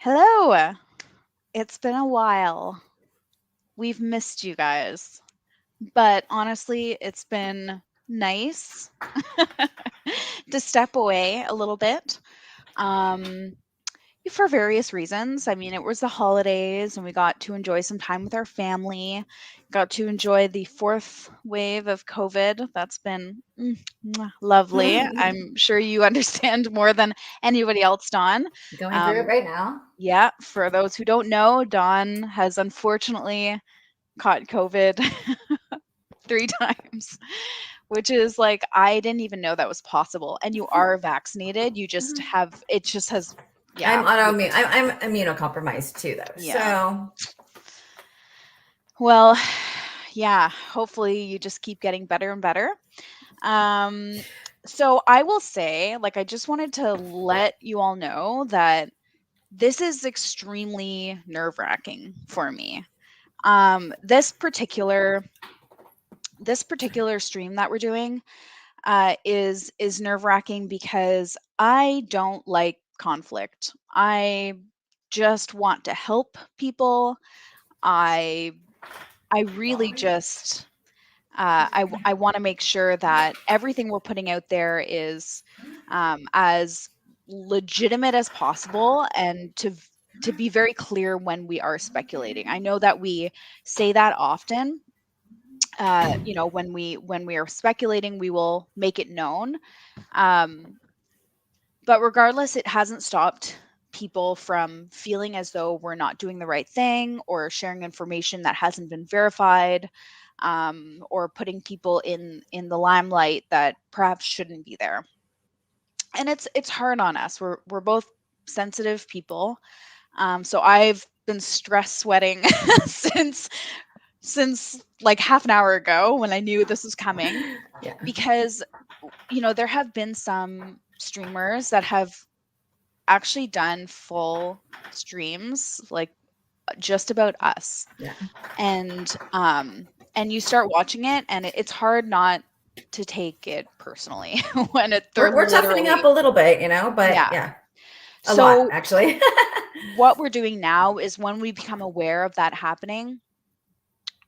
Hello. It's been a while. We've missed you guys. But honestly, it's been nice to step away a little bit. Um, for various reasons. I mean, it was the holidays and we got to enjoy some time with our family. Got to enjoy the fourth wave of COVID. That's been lovely. I'm sure you understand more than anybody else, Dawn. Going through it Um, right now. Yeah, for those who don't know, Dawn has unfortunately caught COVID 3 times, which is like, I didn't even know that was possible. And you are vaccinated, you just have it just has yeah, I'm autoimmune. I'm immunocompromised too, though. yeah. So Well, yeah, hopefully you just keep getting better and better. Um, so I will say, like, I just wanted to let you all know that this is extremely nerve-wracking for me. This particular stream that we're doing is nerve wracking because I don't like conflict. I just want to help people. I I really just I want to make sure that everything we're putting out there is as legitimate as possible and to be very clear when we are speculating. I know that we say that often, when we are speculating, we will make it known. Um, but regardless, it hasn't stopped people from feeling as though we're not doing the right thing or sharing information that hasn't been verified, or putting people in the limelight that perhaps shouldn't be there. And it's hard on us. We're both sensitive people. So I've been stress sweating since like half an hour ago when I knew this was coming, yeah, because there have been some streamers that have actually done full streams, like, just about us. yeah. And you start watching it and it's hard not to take it personally when they're We're toughening up literally, a little bit, but yeah. yeah, a lot So actually. what we're doing now is when we become aware of that happening,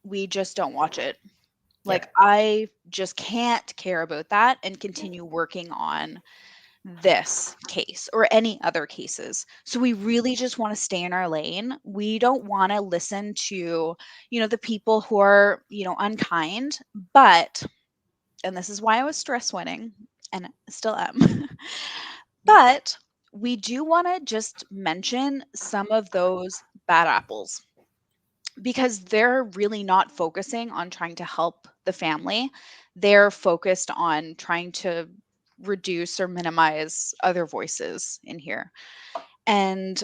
we just don't watch it. yeah, Like, I just can't care about that and continue working on this case or any other cases. So we really just want to stay in our lane. We don't want to listen to, the people who are, unkind, but, and this is why I was stress sweating and still am, but we do want to just mention some of those bad apples because they're really not focusing on trying to help the family. They're focused on trying to reduce or minimize other voices in here. And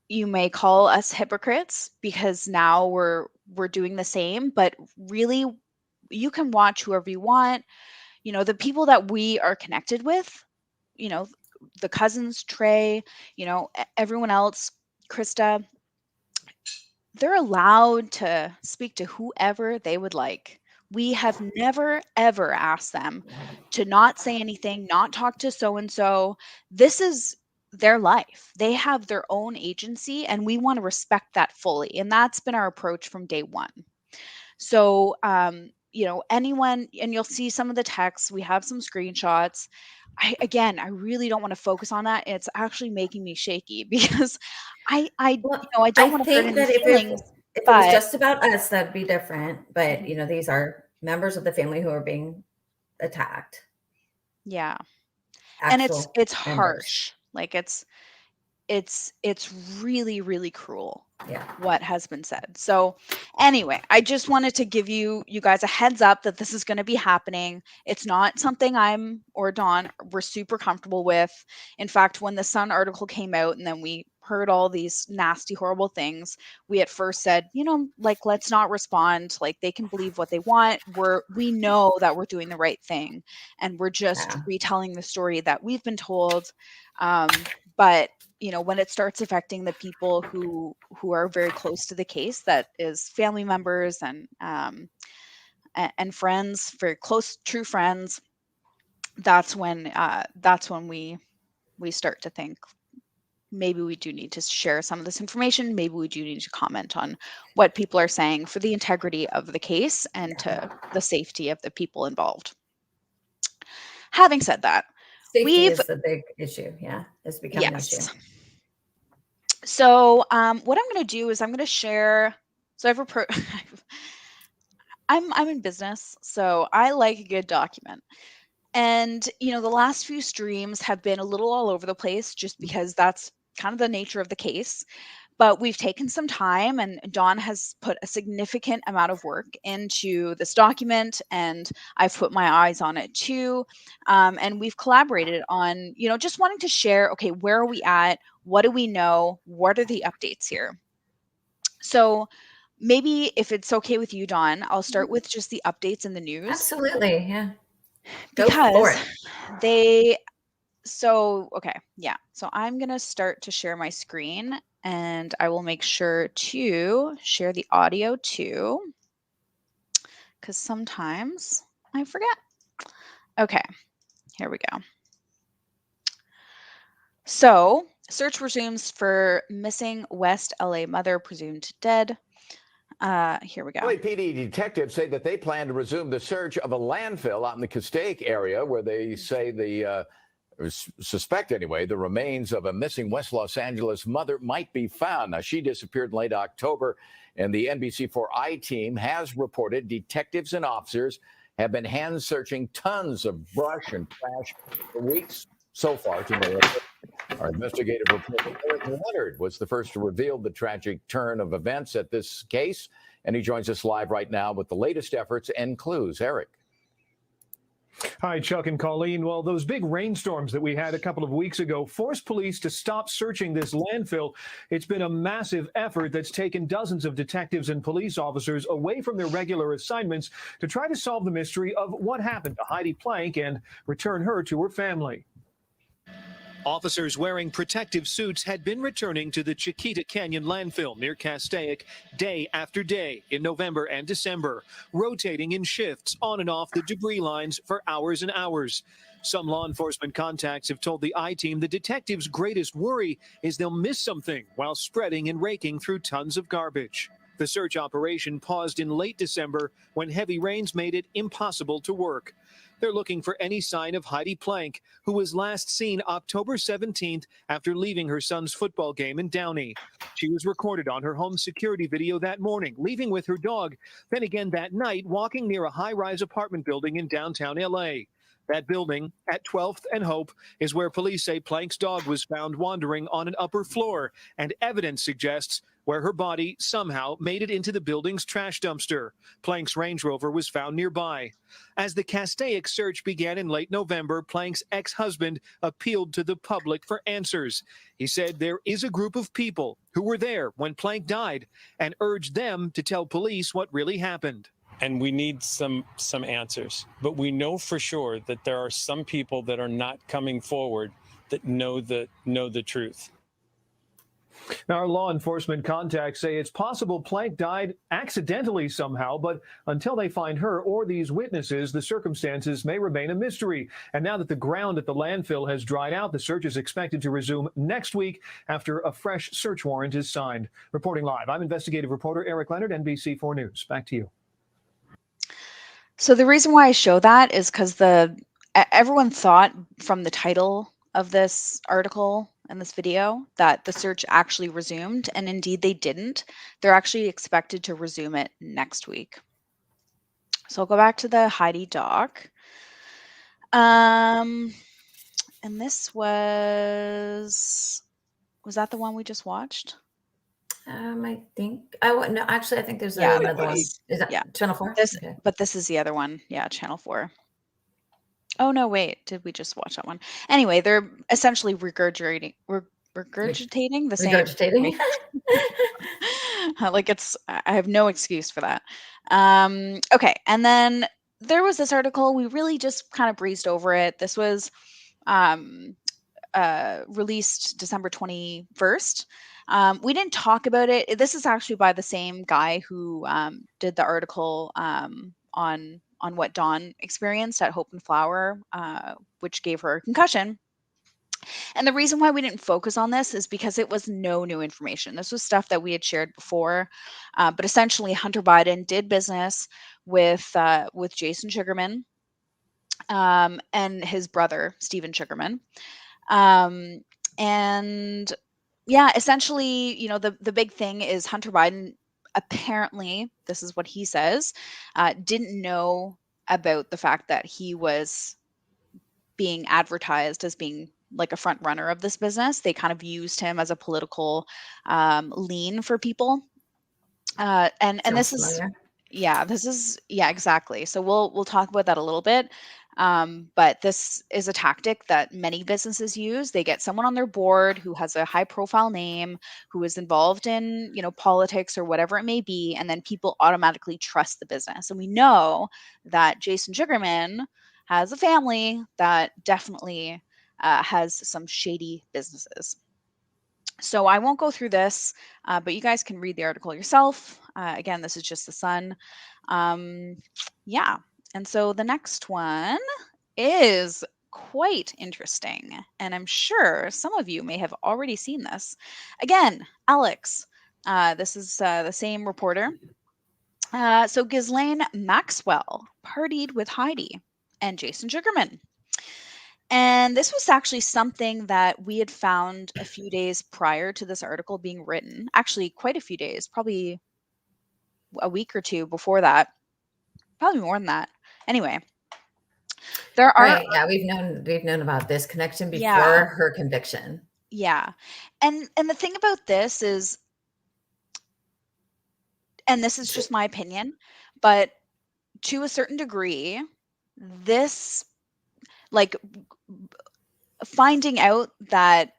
you may call us hypocrites because now we're doing the same, but really you can watch whoever you want. The people that we are connected with, you know, the cousins, Trey, everyone else, Krista, they're allowed to speak to whoever they would like. We have never, ever asked them to not say anything, not talk to so and so. This is their life. They have their own agency, and we want to respect that fully. And that's been our approach from day one. So, anyone, and you'll see some of the texts, we have some screenshots. I really don't want to focus on that. It's actually making me shaky because well, I I don't want to hurt think any that feelings, if it was but just about us, that'd be different. But Mhm. these are members of the family who are being attacked, Yeah. And it's actual it's members. harsh. Like, it's really, really cruel Yeah, what has been said. So anyway, I just wanted to give you guys a heads up that this is going to be happening. It's not something I'm or Dawn we're super comfortable with. In fact, when the Sun article came out and then we heard all these nasty, horrible things, we at first said, like, let's not respond. Like, they can believe what they want. We know that we're doing the right thing and we're just yeah, retelling the story that we've been told. But when it starts affecting the people who are very close to the case, that is family members and friends, very close true friends, that's when we start to think maybe we do need to share some of this information. Maybe we do need to comment on what people are saying for the integrity of the case and to the safety of the people involved. Having said that, Safety we've, is the big issue. Yeah, it's become an issue. yes. So what I'm going to do is I'm going to share. So I'm in business, so I like a good document. And the last few streams have been a little all over the place, just because that's kind of the nature of the case. But we've taken some time, and Dawn has put a significant amount of work into this document, and I've put my eyes on it too. And we've collaborated on, just wanting to share, okay, where are we at? What do we know? What are the updates here? So maybe if it's okay with you, Dawn, I'll start with just the updates in the news. Absolutely. Yeah. Go for Because it. okay, yeah. So I'm going to start to share my screen, and I will make sure to share the audio too, because sometimes I forget. Okay, here we go. So, search resumes for missing West LA mother presumed dead. Here we go. LAPD detectives say that they plan to resume the search of a landfill out in the Castaic area, where they say the suspect anyway, the remains of a missing West Los Angeles mother might be found. Now, she disappeared in late October, and the NBC4I team has reported detectives and officers have been hand searching tons of brush and trash for weeks so far to no avail. Our investigative reporter Eric Leonard was the first to reveal the tragic turn of events at this case, and he joins us live right now with the latest efforts and clues. Eric. Hi, Chuck and Colleen. Well, those big rainstorms that we had a couple of weeks ago forced police to stop searching this landfill. It's been a massive effort that's taken dozens of detectives and police officers away from their regular assignments to try to solve the mystery of what happened to Heidi Plank and return her to her family. Officers wearing protective suits had been returning to the Chiquita Canyon landfill near Castaic day after day in November and December, rotating in shifts on and off the debris lines for hours and hours. Some law enforcement contacts have told the I-team the detectives' greatest worry is they'll miss something while spreading and raking through tons of garbage. The search operation paused in late December when heavy rains made it impossible to work. They're looking for any sign of Heidi Plank, who was last seen October 17th after leaving her son's football game in Downey. She was recorded on her home security video that morning, leaving with her dog, then again that night walking near a high-rise apartment building in downtown L.A. That building, at 12th and Hope, is where police say Plank's dog was found wandering on an upper floor, and evidence suggests where her body somehow made it into the building's trash dumpster. Plank's Range Rover was found nearby. As the Castaic search began in late November, Plank's ex-husband appealed to the public for answers. He said there is a group of people who were there when Plank died and urged them to tell police what really happened. And we need some answers. But we know for sure that there are some people that are not coming forward that know the truth. Now, our law enforcement contacts say it's possible Plank died accidentally somehow, but until they find her or these witnesses, the circumstances may remain a mystery. And now that the ground at the landfill has dried out, the search is expected to resume next week after a fresh search warrant is signed. Reporting live, I'm investigative reporter Eric Leonard, NBC4 News. Back to you. So the reason why I show that is because everyone thought from the title of this article and this video that the search actually resumed, and indeed they didn't. They're actually expected to resume it next week. So I'll go back to the Heidi doc. And this was that the one we just watched? I think no, actually I think there's another one. Is that Channel 4? Okay. But this is the other one. Yeah, Channel 4. Oh no, wait, did we just watch that one? Anyway, they're essentially regurgitating the same. Regurgitating. Like I have no excuse for that. Okay, and then there was this article. We really just kind of breezed over it. This was released December 21st. We didn't talk about it. This is actually by the same guy who did the article on what Dawn experienced at Hope and Flower, which gave her a concussion. And the reason why we didn't focus on this is because it was no new information. This was stuff that we had shared before. But essentially, Hunter Biden did business with Jason Sugarman and his brother, Steven Sugarman. And yeah, essentially, you know, the big thing is Hunter Biden apparently, this is what he says, didn't know about the fact that he was being advertised as being like a front runner of this business. They kind of used him as a political lean for people. And this is, yeah, exactly. So we'll talk about that a little bit. But this is a tactic that many businesses use. They get someone on their board who has a high profile name, who is involved in, you know, politics or whatever it may be, and then people automatically trust the business. And we know that Jason Sugarman has a family that definitely has some shady businesses. So I won't go through this, but you guys can read the article yourself. Again, this is just the Sun. Yeah. And so the next one is quite interesting. And I'm sure some of you may have already seen this. Again, Alex, this is the same reporter. So Ghislaine Maxwell partied with Heidi and Jason Sugarman. And this was actually something that we had found a few days prior to this article being written. Actually, quite a few days, probably a week or two before that. Probably more than that. Anyway, there are yeah, we've known about this connection before Yeah. her conviction. Yeah. And the thing about this is, and this is just my opinion, but to a certain degree, this, like, finding out that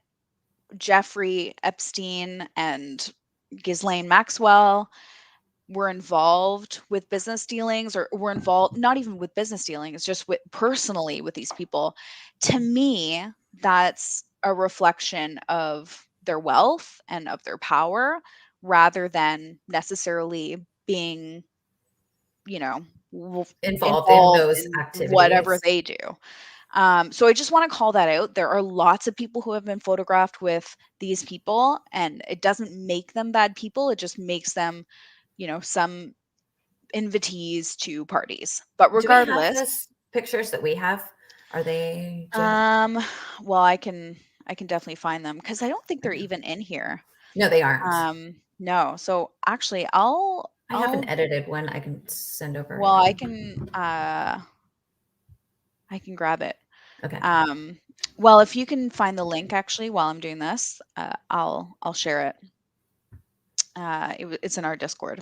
Jeffrey Epstein and Ghislaine Maxwell were involved with business dealings, or were involved, not even with business dealings, just with personally with these people, to me, that's a reflection of their wealth and of their power, rather than necessarily being, you know, involved in those in activities, whatever they do. So I just want to call that out. There are lots of people who have been photographed with these people, and it doesn't make them bad people. It just makes them, you know, some invitees to parties. But regardless, do we have those pictures that we have? Are they? well, I can definitely find them, because I don't think they're even in here. No, they aren't. No. So actually, I have an edited one I can send over. Well, I can grab it. Okay. Well, if you can find the link actually while I'm doing this, I'll share it. It's in our Discord.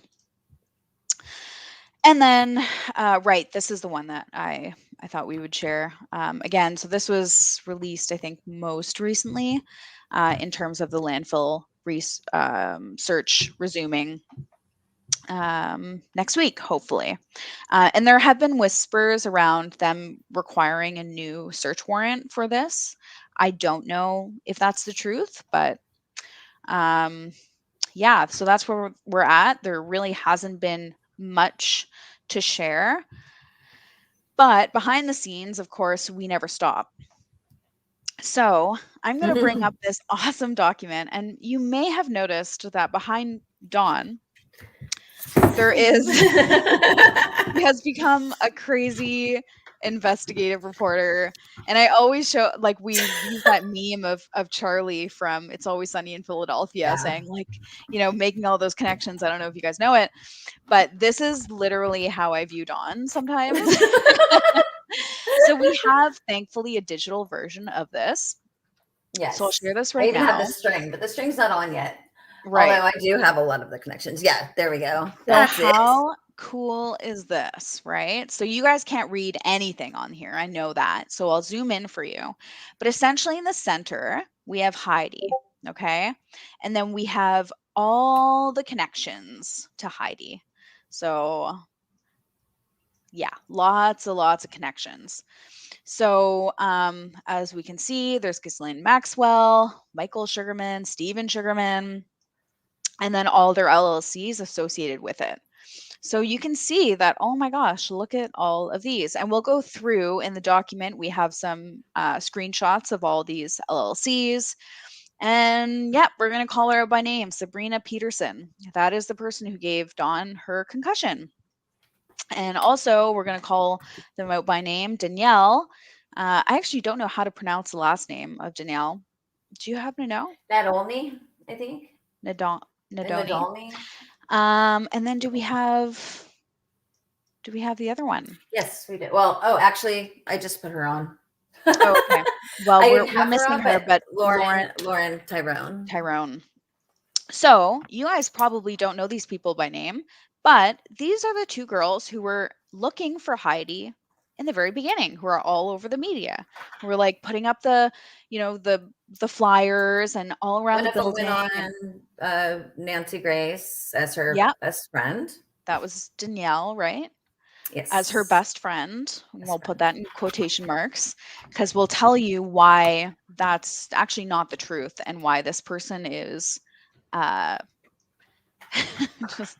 And then, right, this is the one that I thought we would share. Again, so this was released, I think, most recently in terms of the landfill search resuming next week, hopefully. And there have been whispers around them requiring a new search warrant for this. I don't know if that's the truth, but yeah, so that's where we're at. There really hasn't been much to share. But behind the scenes, of course, we never stop. So I'm going to bring up this awesome document. And you may have noticed that behind Dawn, there is, he has become a crazy investigative reporter. And I always show, like, we use that meme of Charlie from It's Always Sunny in Philadelphia, saying, like, you know, making all those connections. I don't know if you guys know it, but this is literally how I view Dawn sometimes. So we have, thankfully, a digital version of this. Yes. So I'll share this right now. I even have the string, but the string's not on yet. Right. Although I do have a lot of the connections. Yeah, there we go. So how cool is this, right? So you guys can't read anything on here. I know that. So I'll zoom in for you. But essentially in the center, we have Heidi, okay? And then we have all the connections to Heidi. So yeah, lots of connections. So as we can see, there's Ghislaine Maxwell, Michael Sugarman, Steven Sugarman, and then all their LLCs associated with it. So you can see that, oh my gosh, look at all of these. And we'll go through in the document. We have some screenshots of all these LLCs. And yep, we're going to call her out by name, Sabrina Peterson. That is the person who gave Dawn her concussion. And also, we're going to call them out by name, Danielle. I actually don't know how to pronounce the last name of Danielle. Do you happen to know? Nadolny, I think. Nadoni. And then do we have the other one? Yes, we did. Well, actually, I just put her on. Oh, okay. Well, we're missing her, but Lauren Tyrone. So you guys probably don't know these people by name, but these are the two girls who were looking for Heidi in the very beginning, who are all over the media, who were like putting up the flyers and all around the building. One of them went on Nancy Grace as her best friend. That was Danielle, right? Yes. As her best friend. We'll put that in quotation marks, because we'll tell you why that's actually not the truth and why this person is just,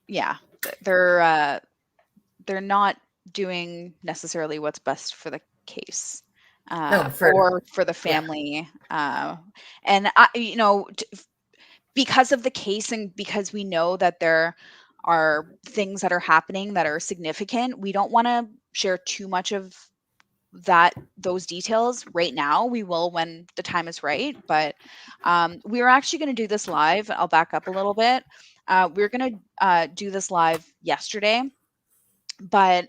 yeah, they're not doing necessarily what's best for the case or for the family. And because of the case and because we know that there are things that are happening that are significant, we don't want to share too much of those details right now. We will when the time is right, but we are actually going to do this live. I'll back up a little bit. We're going to do this live yesterday, but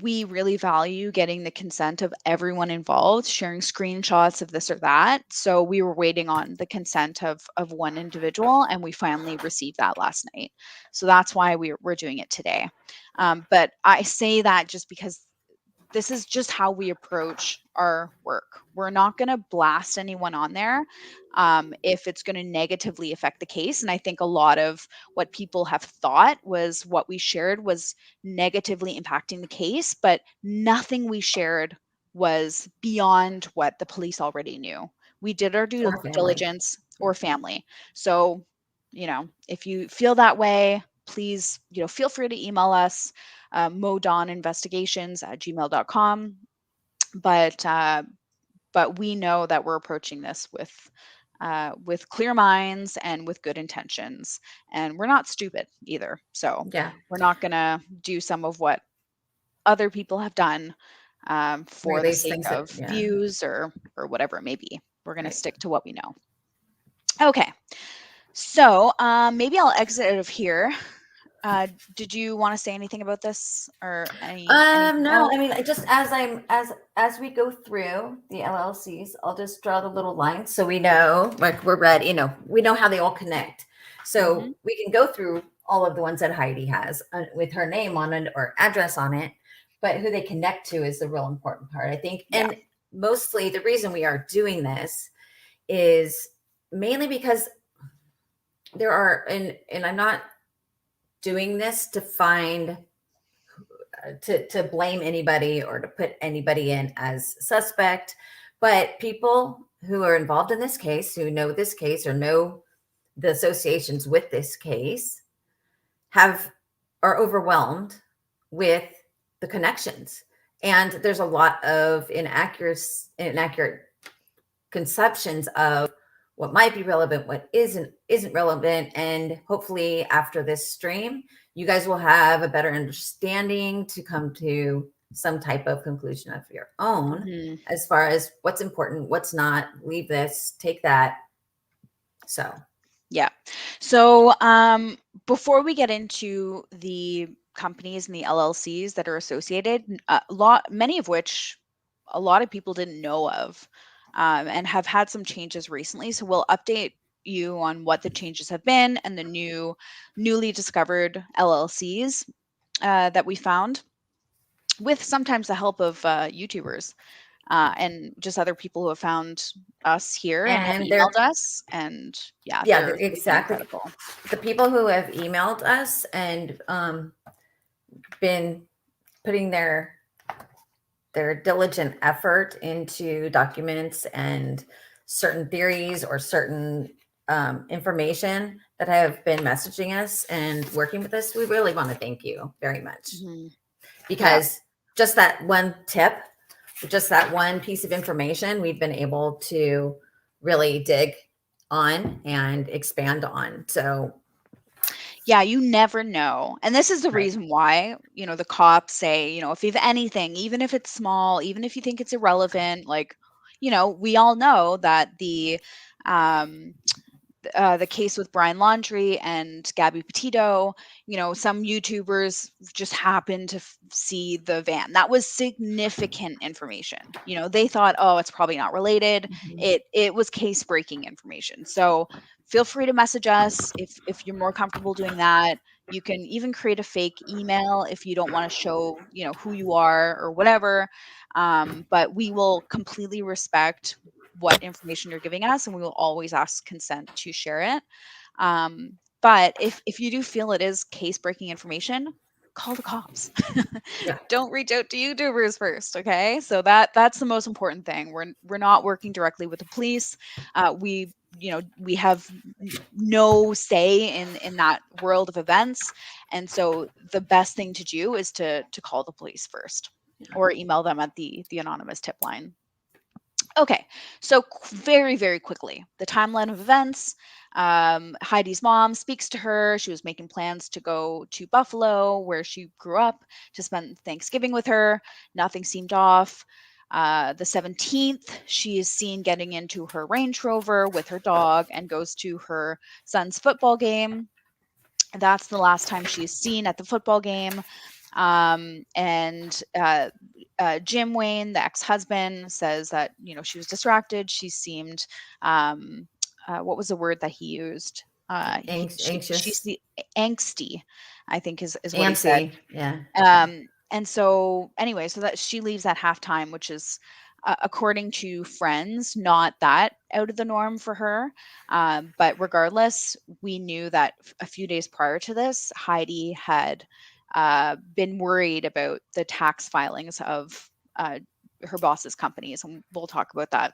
we really value getting the consent of everyone involved, sharing screenshots of this or that. So we were waiting on the consent of one individual, and we finally received that last night. So that's why we're doing it today. But I say that just because this is just how we approach our work. We're not going to blast anyone on there if it's going to negatively affect the case. And I think a lot of what people have thought was what we shared was negatively impacting the case, but nothing we shared was beyond what the police already knew. We did our due diligence, or family. So, if you feel that way, please, feel free to email us. maudawninvestigations@gmail.com. But we know that we're approaching this with clear minds and with good intentions, and we're not stupid either. So we're not gonna do some of what other people have done for the sake of views or whatever it may be. We're gonna stick to what we know. Okay, so maybe I'll exit out of here. Did you want to say anything about this or any? No, I mean, just as we go through the LLCs, I'll just draw the little lines so we know, like, we're ready. We know how they all connect, so we can go through all of the ones that Heidi has with her name on it or address on it, but who they connect to is the real important part, I think. And mostly the reason we are doing this is mainly because there are, and I'm not doing this to find to blame anybody or to put anybody in as suspect, but people who are involved in this case, who know this case or know the associations with this case, are overwhelmed with the connections. And there's a lot of inaccurate conceptions of what might be relevant, what isn't relevant. And hopefully after this stream, you guys will have a better understanding to come to some type of conclusion of your own as far as what's important, what's not, leave this, take that. So, yeah. So before we get into the companies and the LLCs that are associated, many of which a lot of people didn't know of, and have had some changes recently. So we'll update you on what the changes have been and the newly discovered LLCs that we found, with sometimes the help of YouTubers and just other people who have found us here and have emailed us. And they're exactly incredible. The people who have emailed us and been putting their diligent effort into documents and certain theories or certain information that have been messaging us and working with us, we really want to thank you very much. Because just that one tip, just that one piece of information, we've been able to really dig on and expand on. So yeah, you never know. And this is the Right. reason why, the cops say, if you've anything, even if it's small, even if you think it's irrelevant, like, we all know that the case with Brian Laundrie and Gabby Petito, some YouTubers just happened to see the van. That was significant information. They thought, oh, it's probably not related. It was case breaking information. So feel free to message us if you're more comfortable doing that. You can even create a fake email if you don't want to show, who you are or whatever. But we will completely respect what information you're giving us, and we will always ask consent to share it. But if you do feel it is case breaking information, call the cops. Yeah. Don't reach out to YouTubers first, okay? So that's the most important thing. We're not working directly with the police. We have no say in that world of events, and so the best thing to do is to call the police first, or email them at the anonymous tip line. Okay, so very, very quickly, the timeline of events. Heidi's mom speaks to her. She was making plans to go to Buffalo, where she grew up, to spend Thanksgiving with her. Nothing seemed off. The 17th, she is seen getting into her Range Rover with her dog and goes to her son's football game. That's the last time she is seen at the football game. And Jim Wayne, the ex-husband, says that she was distracted. She seemed, what was the word that he used? Anxious. She's the angsty, I think is what he said. Yeah. And so anyway, so that she leaves at halftime, which is, according to friends, not that out of the norm for her. But regardless, we knew that a few days prior to this, Heidi had been worried about the tax filings of her boss's companies, and we'll talk about that.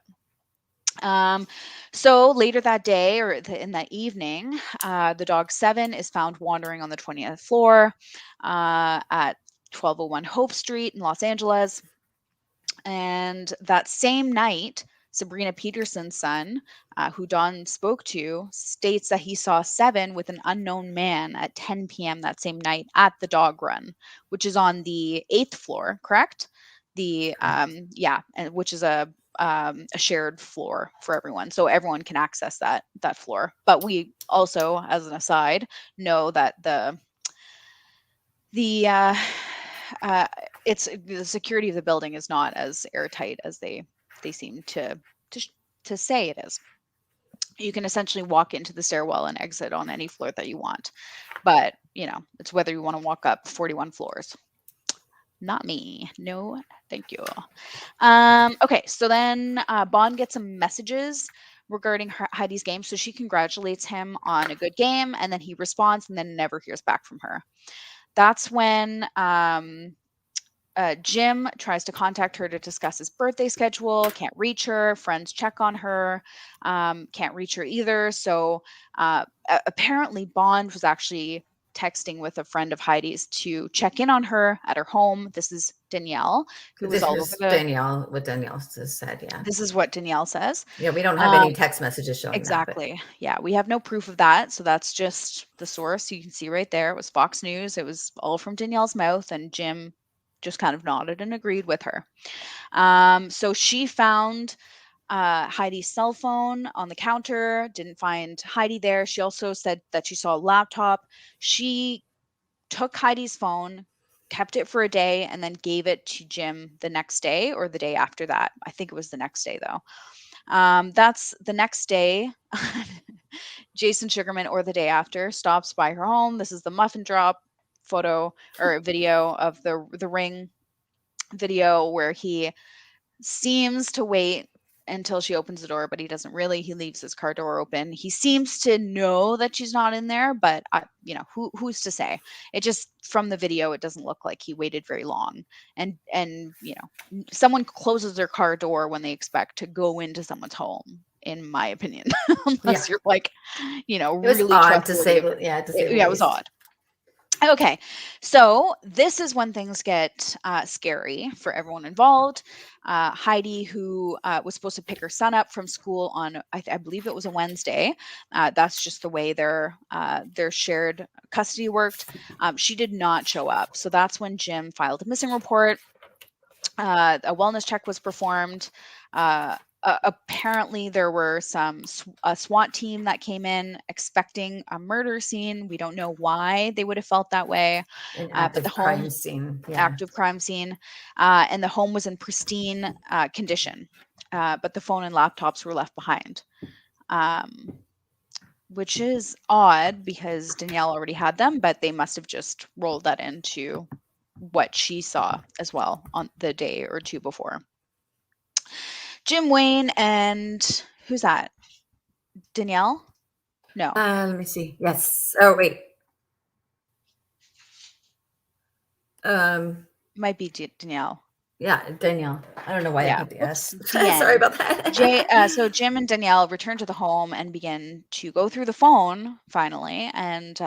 So later that day, or in that evening, the dog Seven is found wandering on the 20th floor at 1201 Hope Street in Los Angeles. And that same night, Sabrina Peterson's son, who Don spoke to, states that he saw Seven with an unknown man at 10 p.m. that same night at the dog run, which is on the 8th floor, correct? And which is a shared floor for everyone, so everyone can access that floor. But we also, as an aside, know that it's the security of the building is not as airtight as they seem to say it is. You can essentially walk into the stairwell and exit on any floor that you want, but it's whether you want to walk up 41 floors. Not me. No, thank you. Okay, so then Bond gets some messages regarding Heidi's game. So she congratulates him on a good game, and then he responds and then never hears back from her. That's when Jim tries to contact her to discuss his birthday schedule. Can't reach her. Friends check on her. Can't reach her either. So apparently Bond was actually texting with a friend of Heidi's to check in on her at her home. This is Danielle, who was all over Danielle, what Danielle just said. Yeah. This is what Danielle says. Yeah, we don't have any text messages showing exactly. that. Yeah, we have no proof of that. So that's just the source. You can see right there. It was Fox News. It was all from Danielle's mouth, and Jim just kind of nodded and agreed with her. So she found Heidi's cell phone on the counter, didn't find Heidi there. She also said that she saw a laptop. She took Heidi's phone, kept it for a day, and then gave it to Jim the next day, or the day after that. I think it was the next day, though. That's the next day. Jason Sugarman, or the day after, stops by her home. This is the muffin drop photo or video of the ring video, where he seems to wait until she opens the door, but he doesn't really. He leaves his car door open. He seems to know that she's not in there, but who's to say? It just, from the video, it doesn't look like he waited very long. And someone closes their car door when they expect to go into someone's home. in my opinion, unless you're like, you know, It was really odd to say, trustworthy. to say the Yeah, it was least. odd. Okay, so this is when things get scary for everyone involved. Heidi, who was supposed to pick her son up from school on, I believe it was a Wednesday. That's just the way their shared custody worked. She did not show up, so that's when Jim filed a missing report. A wellness check was performed. Apparently, there were a SWAT team that came in expecting a murder scene. We don't know why they would have felt that way. An But active the home, crime scene. Yeah. active crime scene, and the home was in pristine condition. But the phone and laptops were left behind, which is odd because Danielle already had them, but they must have just rolled that into what she saw as well on the day or two before. Jim Wayne and who's that? Danielle? No. Let me see. Yes. Oh, wait. Might be Danielle. Yeah, Danielle. I don't know why I put the S. Sorry about that. So Jim and Danielle return to the home and begin to go through the phone finally and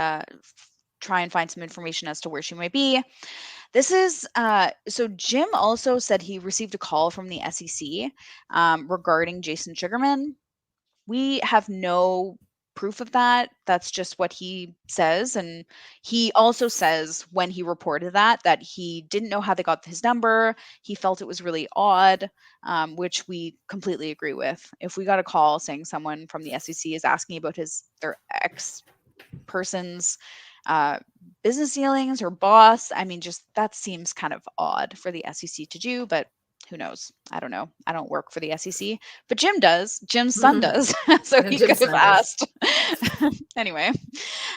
try and find some information as to where she might be. This is so Jim also said he received a call from the SEC regarding Jason Sugarman. We have no proof of that. That's just what he says. And he also says when he reported that he didn't know how they got his number. He felt it was really odd, which we completely agree with. If we got a call saying someone from the SEC is asking about their ex person's business dealings or boss, I mean, just that seems kind of odd for the SEC to do, but who knows? I don't know. I don't work for the SEC, but Jim does. Jim's son does. So he could have asked. Anyway.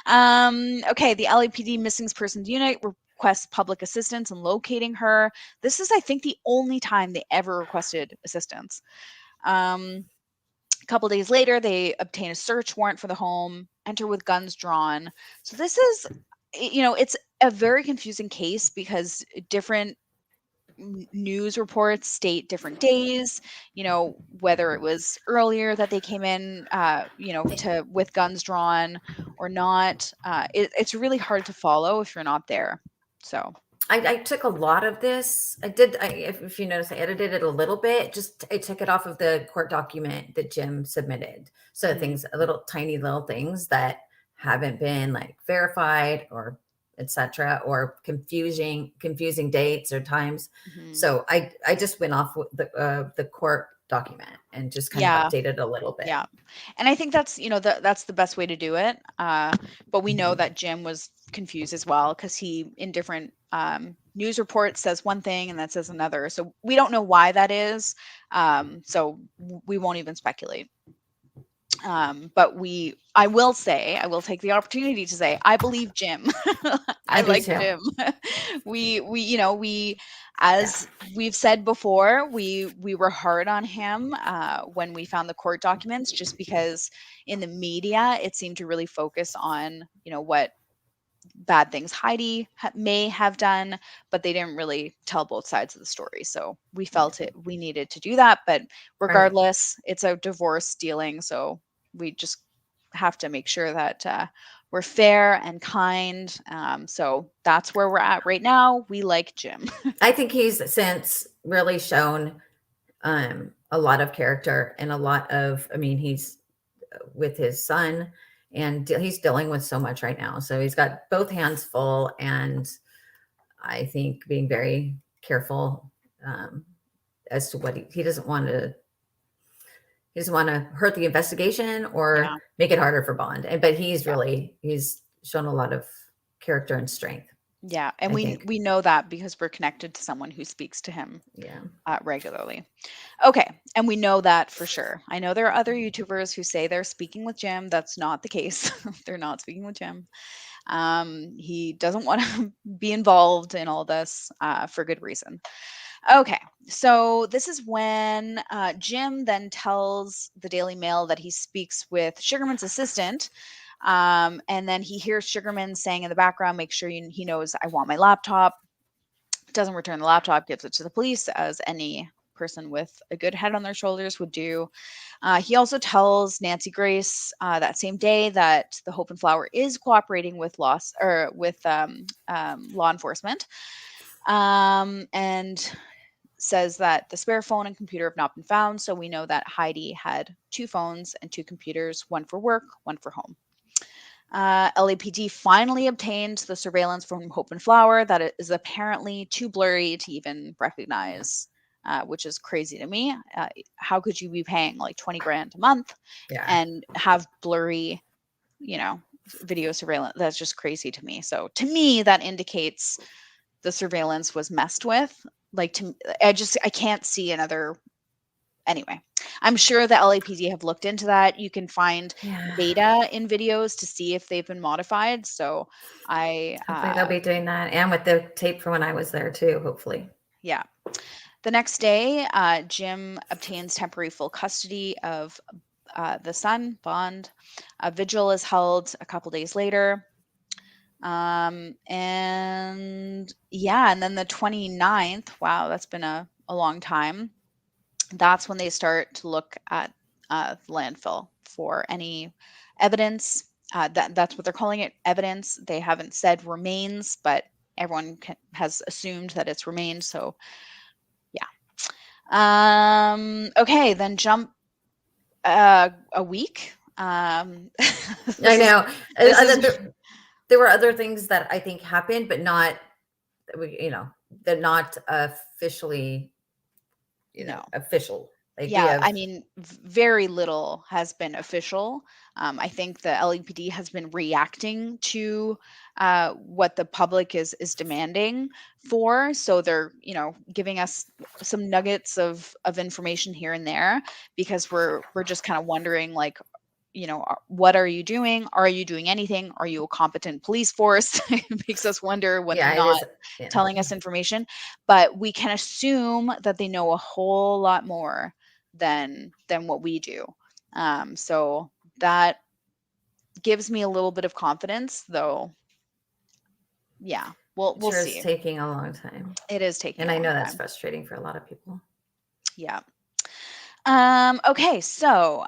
Okay. The LAPD Missing Persons Unit requests public assistance in locating her. This is, I think, the only time they ever requested assistance. A couple days later, they obtain a search warrant for the home, enter with guns drawn. So this is, it's a very confusing case because different news reports state different days, whether it was earlier that they came in, with guns drawn or not. It's really hard to follow if you're not there. So I took a lot of this. If you notice, I edited it a little bit. I took it off of the court document that Jim submitted. So things, tiny little things that haven't been like verified or etc. or confusing dates or times. So I just went off with the court document and just kind of updated a little bit. Yeah. And I think that's, that's the best way to do it. But we know that Jim was confused as well because he, in different news reports, says one thing and that says another. So we don't know why that is. So we won't even speculate. But I will take the opportunity to say, I believe Jim. I like Jim. As we've said before, we were hard on him when we found the court documents, just because in the media, it seemed to really focus on, what bad things Heidi may have done, but they didn't really tell both sides of the story. So we felt we needed to do that. But regardless, it's a divorce dealing. So we just have to make sure that we're fair and kind. So that's where we're at right now. We like Jim. I think he's since really shown a lot of character and a lot of, he's with his son and he's dealing with so much right now. So he's got both hands full, and I think being very careful as to what he doesn't want to. He doesn't want to hurt the investigation or make it harder for Bond. But he's shown a lot of character and strength. Yeah. And we know that because we're connected to someone who speaks to him regularly. Okay. And we know that for sure. I know there are other YouTubers who say they're speaking with Jim. That's not the case. They're not speaking with Jim. He doesn't want to be involved in all this for good reason. Okay, so this is when Jim then tells the Daily Mail that he speaks with Sugarman's assistant, and then he hears Sugarman saying in the background, make sure he knows I want my laptop. Doesn't return the laptop, gives it to the police as any person with a good head on their shoulders would do. He also tells Nancy Grace that same day that the Hope and Flower is cooperating with law enforcement, and says that the spare phone and computer have not been found. So we know that Heidi had 2 phones and 2 computers, one for work, one for home. LAPD finally obtained the surveillance from Hope and Flower that it is apparently too blurry to even recognize, which is crazy to me. How could you be paying like 20 grand a month and have blurry, video surveillance? That's just crazy to me. So to me, that indicates the surveillance was messed with. Like, I can't see another. Anyway, I'm sure the LAPD have looked into that. You can find data in videos to see if they've been modified. So hopefully they'll be doing that, and with the tape from when I was there too, hopefully. Yeah. The next day, Jim obtains temporary full custody of the son, Bond. A vigil is held a couple days later. And then the 29th, wow, that's been a long time. That's when they start to look at landfill for any evidence. That's what they're calling it, evidence. They haven't said remains, but everyone has assumed that it's remains. So, yeah. Okay, then jump a week. I know. There were other things that I think happened, but not, they're not officially, official. I mean, very little has been official. I think the LAPD has been reacting to what the public is demanding for. So they're, giving us some nuggets of information here and there, because we're just kind of wondering, like, what are you doing? Are you doing anything? Are you a competent police force? It makes us wonder when they're not telling us information. But we can assume that they know a whole lot more than what we do. So that gives me a little bit of confidence, though. Yeah, we'll see. It's taking a long time. It is taking, and I know that's frustrating for a lot of people. Yeah. Okay, so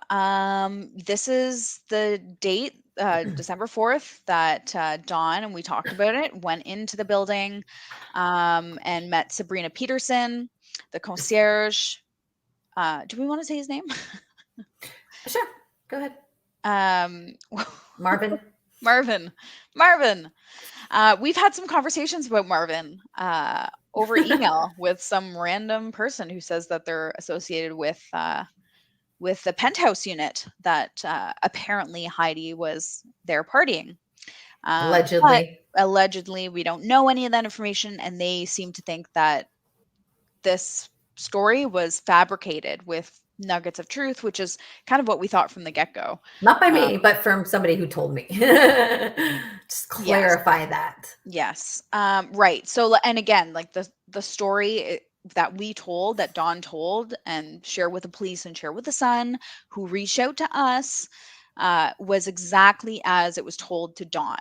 this is the date, December 4th, that Dawn, and we talked about it, went into the building and met Sabrina Peterson, the concierge. Do we want to say his name? Sure, go ahead. Marvin. We've had some conversations about Marvin over email with some random person who says that they're associated with the penthouse unit that apparently Heidi was there partying. Allegedly, we don't know any of that information, and they seem to think that this story was fabricated with nuggets of truth, which is kind of what we thought from the get-go. Not by me, but from somebody who told me. Just clarify that. Yes. Right. So, and again, like the story that we told, that Dawn told and shared with the police and shared with the Sun, who reached out to us, was exactly as it was told to Dawn.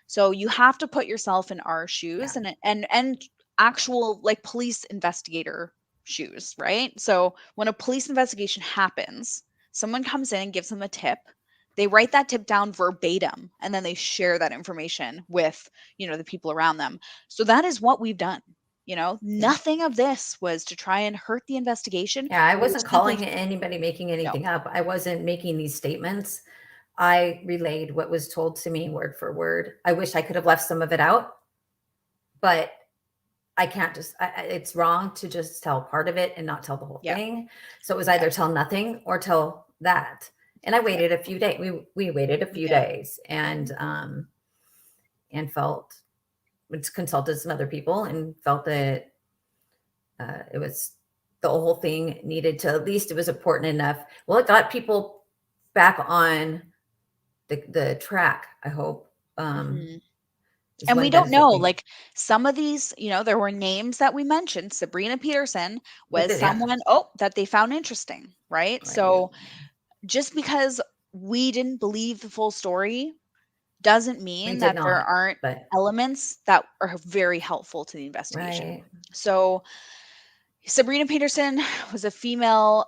So you have to put yourself in our shoes and actual like police investigator shoes, right? So when a police investigation happens, someone comes in and gives them a tip. They write that tip down verbatim, and then they share that information with, the people around them. So that is what we've done. Nothing of this was to try and hurt the investigation. Yeah, I wasn't calling anybody making anything up. I wasn't making these statements. I relayed what was told to me word for word. I wish I could have left some of it out, but I can't it's wrong to just tell part of it and not tell the whole thing. So it was either tell nothing or tell that. And I waited a few days. We waited a few days and consulted some other people and felt that it was the whole thing needed to, at least it was important enough. Well, it got people back on the track, I hope. And we don't know, like some of these, there were names that we mentioned. Sabrina Peterson was someone, that they found interesting, right? So just because we didn't believe the full story doesn't mean that there aren't elements that are very helpful to the investigation. Right. So Sabrina Peterson was a female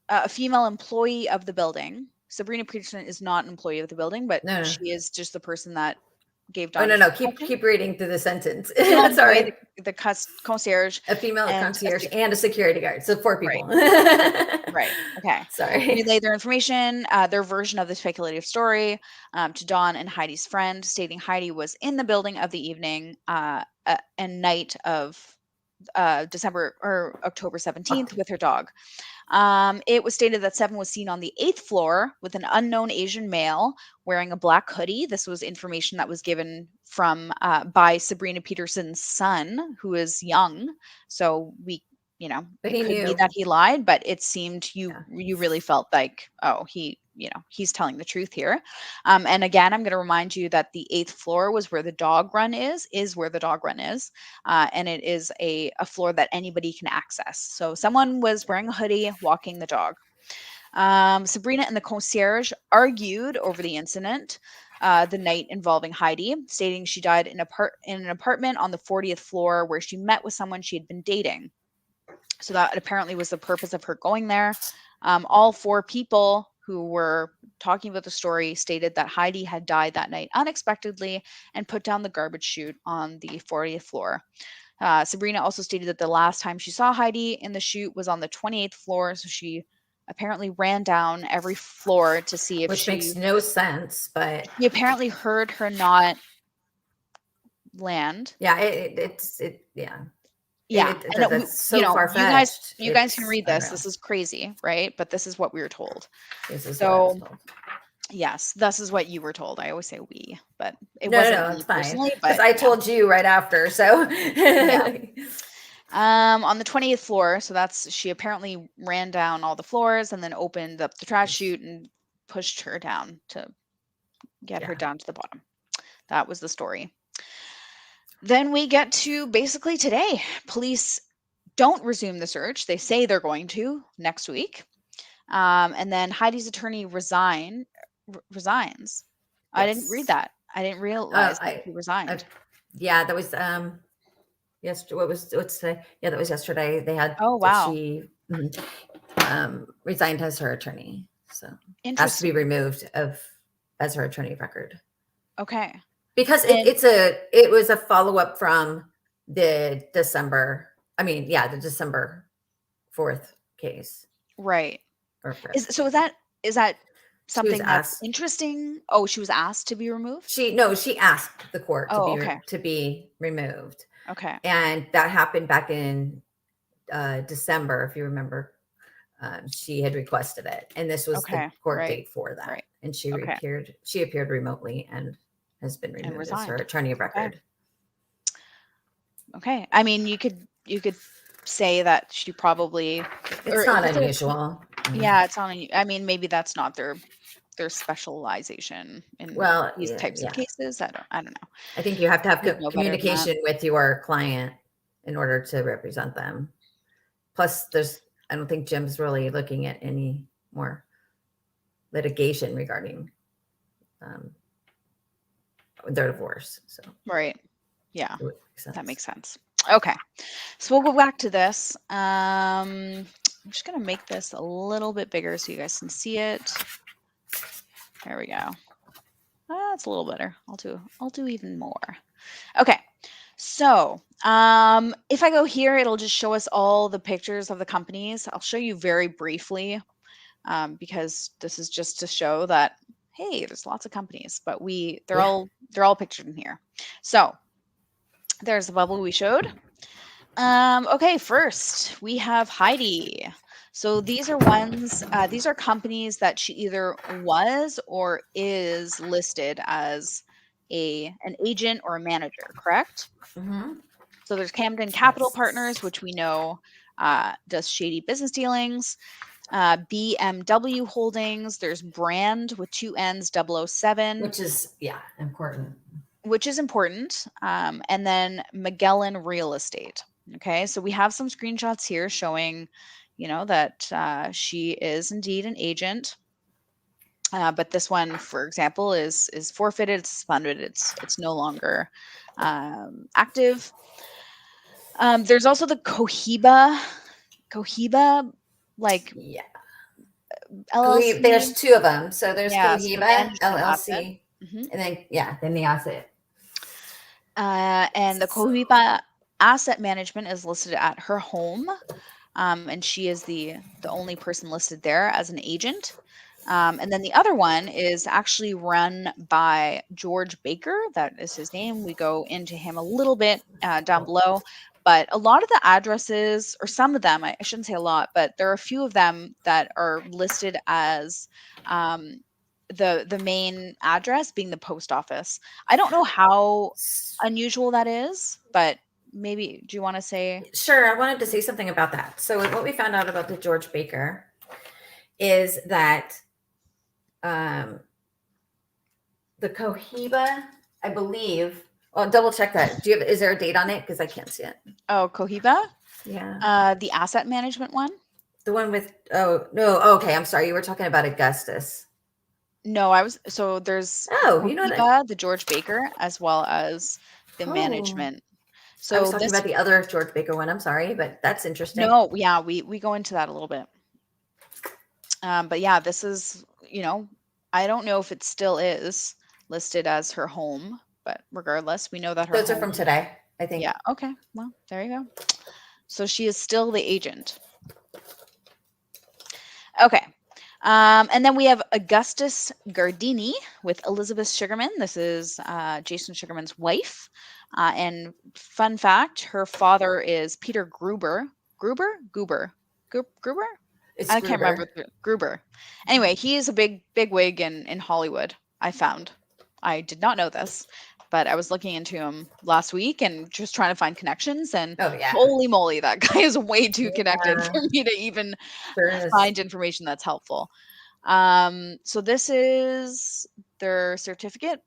employee of the building. Sabrina Peterson is not an employee of the building, but No. she is just the person that gave Oh, Dawn. no. Keep reading through the sentence. Female employee, Sorry. the concierge. A female and concierge and a security guard. So 4 people. Right. Okay. Sorry. Relayed their information, their version of the speculative story to Dawn and Heidi's friend, stating Heidi was in the building of the evening and night of December or October 17th with her dog. It was stated that Seven was seen on the 8th floor with an unknown Asian male wearing a black hoodie. This was information that was given from by Sabrina Peterson's son, who is young. So we, But it he could be knew. that he lied, but it seemed you really felt like, oh, he's telling the truth here. And again, I'm going to remind you that the 8th floor was where the dog run is where the dog run is. And it is a floor that anybody can access. So someone was wearing a hoodie, walking the dog. Sabrina and the concierge argued over the incident the night involving Heidi, stating she died in an apartment on the 40th floor where she met with someone she had been dating. So that apparently was the purpose of her going there. All 4 people who were talking about the story stated that Heidi had died that night unexpectedly and put down the garbage chute on the 40th floor. Sabrina also stated that the last time she saw Heidi in the chute was on the 28th floor. So she apparently ran down every floor to see if Which makes no sense, but he apparently heard her not land. Yeah, Yeah, that's so far-fetched. You guys can read this. This is crazy, right? But this is what we were told. This is what I was told. Yes, this is what you were told. I always say we, but it No, wasn't it's me fine. personally. Because But I told you right after. So on the 20th floor, so she apparently ran down all the floors and then opened up the trash chute and pushed her down to get her down to the bottom. That was the story. Then we get to basically today. Police don't resume the search. They say they're going to next week. And then Heidi's attorney resigns. Yes. I didn't read that. I didn't realize that he resigned. Yeah, that was yesterday. What's today? Yeah, that was yesterday. They had she resigned as her attorney. So has to be removed as her attorney record. Okay. Because it was a follow-up from the December 4th case. Right. Is that something that's interesting? Oh, she was asked to be removed? She asked the court to be removed. Okay. And that happened back in December, if you remember. She had requested it, and this was the court date for that. Right. And she appeared remotely and has been removed as her attorney of record. Okay. I mean, you could say that she probably. It's not unusual. Yeah, it's not. I mean, maybe that's not their specialization in these types of cases. I don't know. I think you have to have communication with your client in order to represent them. Plus, I don't think Jim's really looking at any more litigation regarding their divorce. So right. Yeah, that makes sense. Okay, so we'll go back to this. I'm just gonna make this a little bit bigger so you guys can see it. There we go. That's a little better. I'll do even more. Okay, so if I go here, it'll just show us all the pictures of the companies. I'll show you very briefly because this is just to show that, hey, there's lots of companies, but they're all pictured in here. So there's the bubble we showed. Okay, first we have Heidi. So these are companies that she either was or is listed as an agent or a manager, correct? Mm-hmm. So there's Camden Capital Partners, which we know does shady business dealings. BMW Holdings. There's Brand with 2 N's 007. Which is important. And then Magellan Real Estate. Okay, so we have some screenshots here showing, that she is indeed an agent. But this one, for example, is forfeited, it's suspended, it's no longer active. There's also the Cohiba, like Yeah. LLC. There's two of them. So there's Yeah, so the Cohiba management asset. LLC, Mhm. and then the asset. And the Cohiba Asset Management is listed at her home, and she is the only person listed there as an agent. And then the other one is actually run by George Baker. That is his name. We go into him a little bit down below. But a lot of the addresses, or some of them, I shouldn't say a lot, but there are a few of them that are listed as the main address being the post office. I don't know how unusual that is, but maybe do you want to say? Sure, I wanted to say something about that. So what we found out about the George Baker is that the Cohiba, I believe. Well, double check that. Is there a date on it? Because I can't see it. Oh, Cohiba, Yeah. the asset management one. The one with, oh, no. Okay. I'm sorry. You were talking about Augustus. No, so there's Oh, you know what? Cohiba, the George Baker, as well as the Oh. management. I was So talking about the other George Baker one. I'm sorry, but that's interesting. no, yeah, we go into that a little bit. But yeah, this is, I don't know if it still is listed as her home, but regardless, we know that her Those are home. from today, I think. Yeah. Okay. Well, there you go. So she is still the agent. Okay. And then we have Augustus Gardini with Elizabeth Sugarman. This is Jason Sugarman's wife. And fun fact, her father is Peter Gruber. Gruber? It's I can't remember. Gruber. Anyway, he is a big wig in Hollywood, I found. I did not know this, but I was looking into him last week and just trying to find connections. And Oh, yeah. holy moly, that guy is way too connected Yeah. for me to even Sure is. find information that's helpful. So this is their certificate.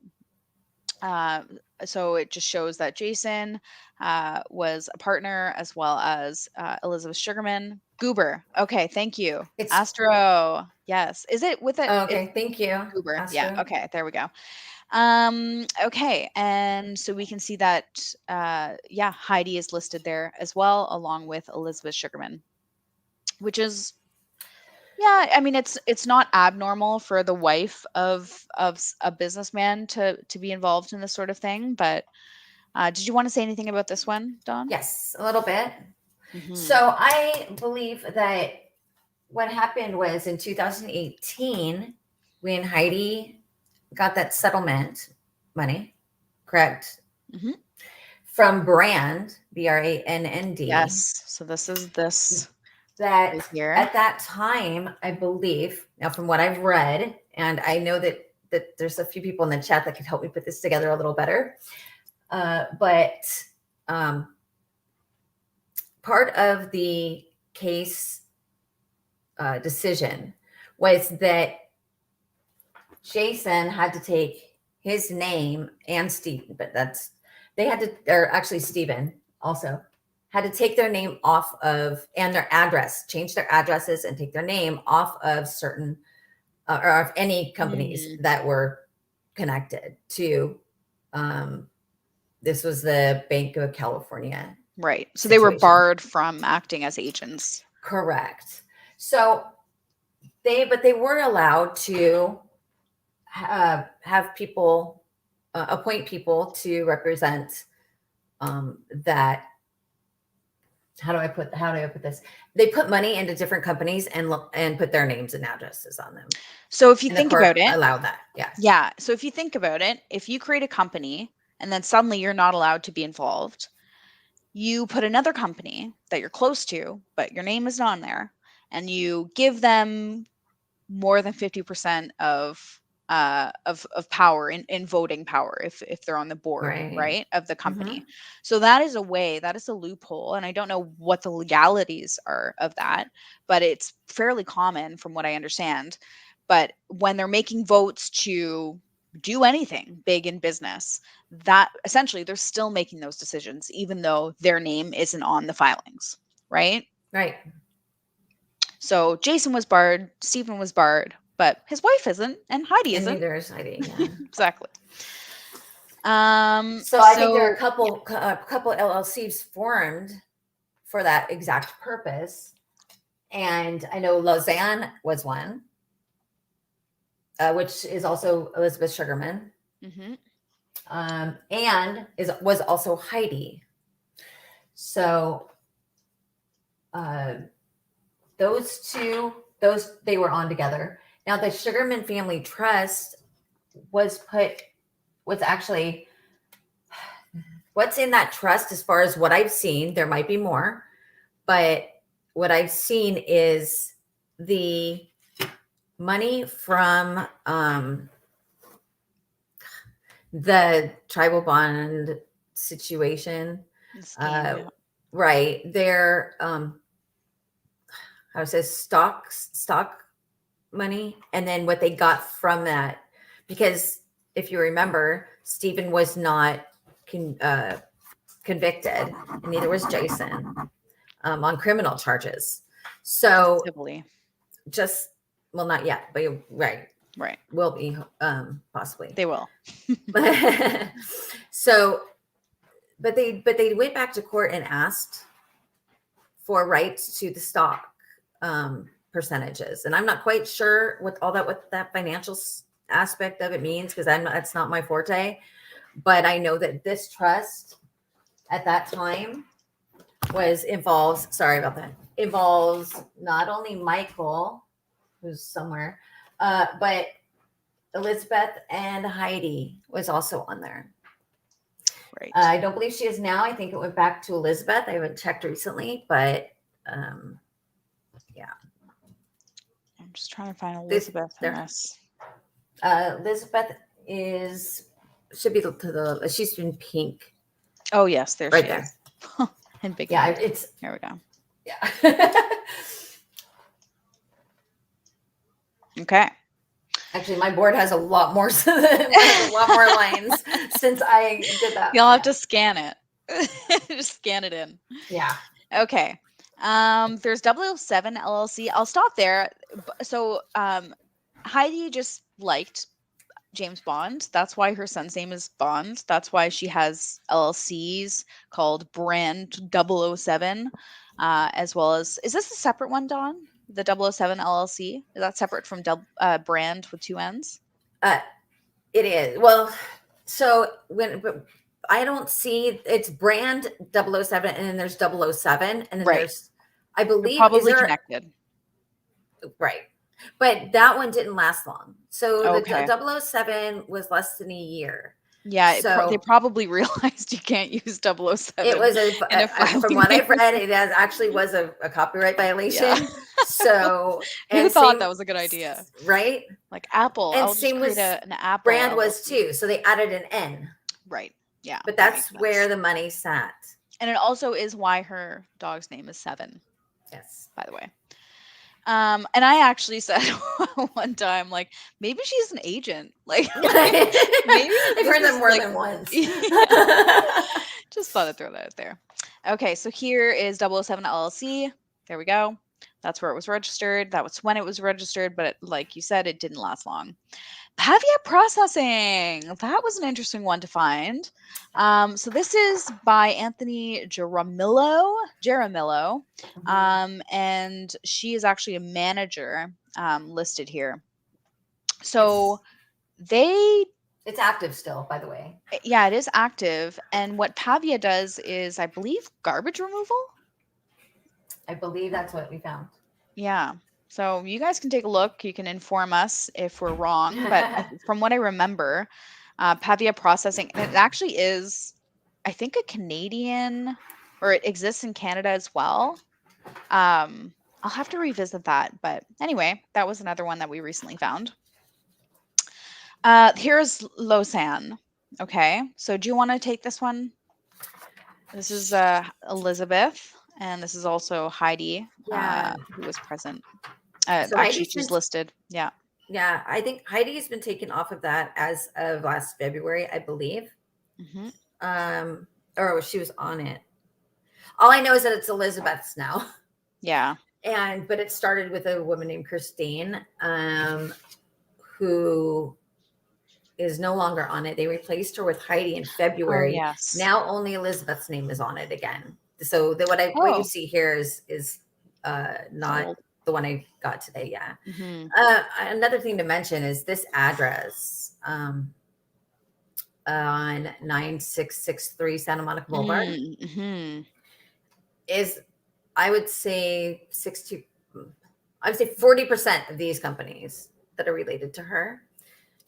So it just shows that Jason was a partner, as well as Elizabeth Sugarman. Goober. Okay, thank you. It's Astro. Yes. Is it with it? oh, okay. Thank you. Goober. Astro. Yeah. Okay. There we go. Okay. And so we can see that, yeah, Heidi is listed there as well, along with Elizabeth Sugarman, which is, yeah, I mean, it's not abnormal for the wife of a businessman to be involved in this sort of thing. But did you want to say anything about this one, Dawn? Yes, a little bit. Mhm. So I believe that what happened was in 2018, when Heidi got that settlement money, correct? Mhm. From Brand, BRANND. Yes. So this is this That right here. at that time, I believe, now from what I've read, and I know that there's a few people in the chat that could help me put this together a little better. But part of the case decision was that Jason had to take his name and Stephen, but actually Stephen also had to take their name off of, and their address, change their addresses and take their name off of certain or of any companies that were connected to this was the Bank of California. Right. So they were situation. barred from acting as agents. Correct. So they were allowed to have people appoint people to represent that. How do I put this? They put money into different companies and put their names and addresses on them. So if you And think the court about it, allow that. Yeah. yeah. So if you think about it, if you create a company and then suddenly you're not allowed to be involved, you put another company that you're close to, but your name is not on there, and you give them more than 50% of power in voting power if they're on the board, right, of the company. So that is a loophole, and I don't know what the legalities are of that, but it's fairly common from what I understand. But when they're making votes to do anything big in business, that essentially they're still making those decisions even though their name isn't on the filings, right? Right. So Jason was barred, Stephen was barred, but his wife isn't, and Heidi And isn't. neither is Heidi. Yeah. Exactly. So I think there are a couple LLCs formed for that exact purpose. And I know Lausanne was one, which is also Elizabeth Sugarman. And was also Heidi. So those two, they were on together. Now the Sugarman Family Trust was actually what's in that trust, as far as what I've seen. There might be more, but what I've seen is the money from the tribal bond situation. Right. Their how it says stock money, and then what they got from that, because if you remember, Stephen was not convicted, and neither was Jason on criminal charges. So not yet, but right will be possibly. They will. So but they went back to court and asked for rights to the stock percentages, and I'm not quite sure what that financial aspect of it means, because that's not my forte. But I know that this trust at that time involves not only Michael, who's somewhere, but Elizabeth and Heidi was also on there. Right. I don't believe she is now. I think it went back to Elizabeth. I haven't checked recently, but yeah. I'm just trying to find Elizabeth in this. Elizabeth should be she's in pink. Oh yes, there right she there. is. And big. Yeah, here we go. Yeah. Okay. Actually, my board has a lot more lines since I did that. You'll have to scan it. Just scan it in. Yeah. Okay. There's 007 LLC. I'll stop there. So Heidi just liked James Bond. That's why her son's name is Bond. That's why she has LLCs called Brand 007, as well as, is this a separate one, Dawn? The 007 LLC? Is that separate from Brand with 2 N's? It is. Well, so but I don't see, it's Brand 007, and then there's 007, and then there's, I believe, they're probably connected. Right. But that one didn't last long. So okay. The 007 was less than a year. Yeah, they probably realized you can't use 007. It was from what I've read, it actually was a copyright violation. Yeah. So who thought that was a good idea? Right? Like Apple. And I'll same just create an Apple. Brand LLC. Was too. So they added an N. Right. Yeah. But that's where the money sat. And it also is why her dog's name is Seven. Yes. By the way. And I actually said one time, like, maybe she's an agent. Like, maybe I've heard them more than once. Just thought I'd throw that out there. Okay, so here is 007 LLC. There we go. That's where it was registered. That was when it was registered, but like you said, it didn't last long. Pavia Processing. That was an interesting one to find. So this is by Anthony Jaramillo. And she is actually a manager listed here. So it's active still, by the way. Yeah, it is active. And what Pavia does is, I believe, garbage removal. I believe that's what we found. Yeah. So you guys can take a look. You can inform us if we're wrong. But from what I remember, Pavia Processing, and it actually is, I think, a Canadian, or it exists in Canada as well. I'll have to revisit that. But anyway, that was another one that we recently found. Here's Lausanne. Okay. So do you want to take this one? This is Elizabeth. And this is also Heidi, who was present. So actually, she's listed. Yeah. Yeah, I think Heidi's been taken off of that as of last February, I believe. Mm-hmm. Or she was on it. All I know is that it's Elizabeth's now. Yeah. But it started with a woman named Christine, who is no longer on it. They replaced her with Heidi in Oh, February. yes. Now only Elizabeth's name is on it again. So what you see here is not Old. the one I got today. Yeah. Mhm. Another thing to mention is this address on 9663 Santa Monica Boulevard Mhm. is, I would say 40% of these companies that are related to her.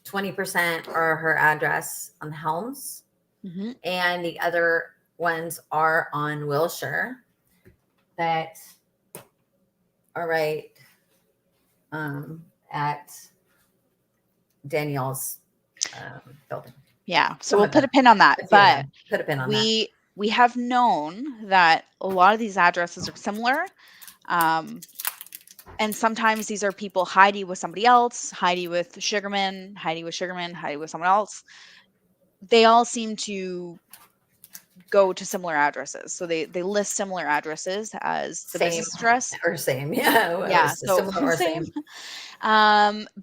20% are her address on Helms, Mhm. and the other ones are on Wilshire that are right at Danielle's building. Yeah. So Some we'll of put them. a pin on that. A few of But them. Put a pin on that. we have known that a lot of these addresses are similar. And sometimes these are people, Heidi with somebody else, Heidi with Sugarman, Heidi with Sugarman, Heidi with someone else. They all seem to go to similar addresses. So they list similar addresses as the Same business address. or same. Yeah. Yeah. So Similar or same.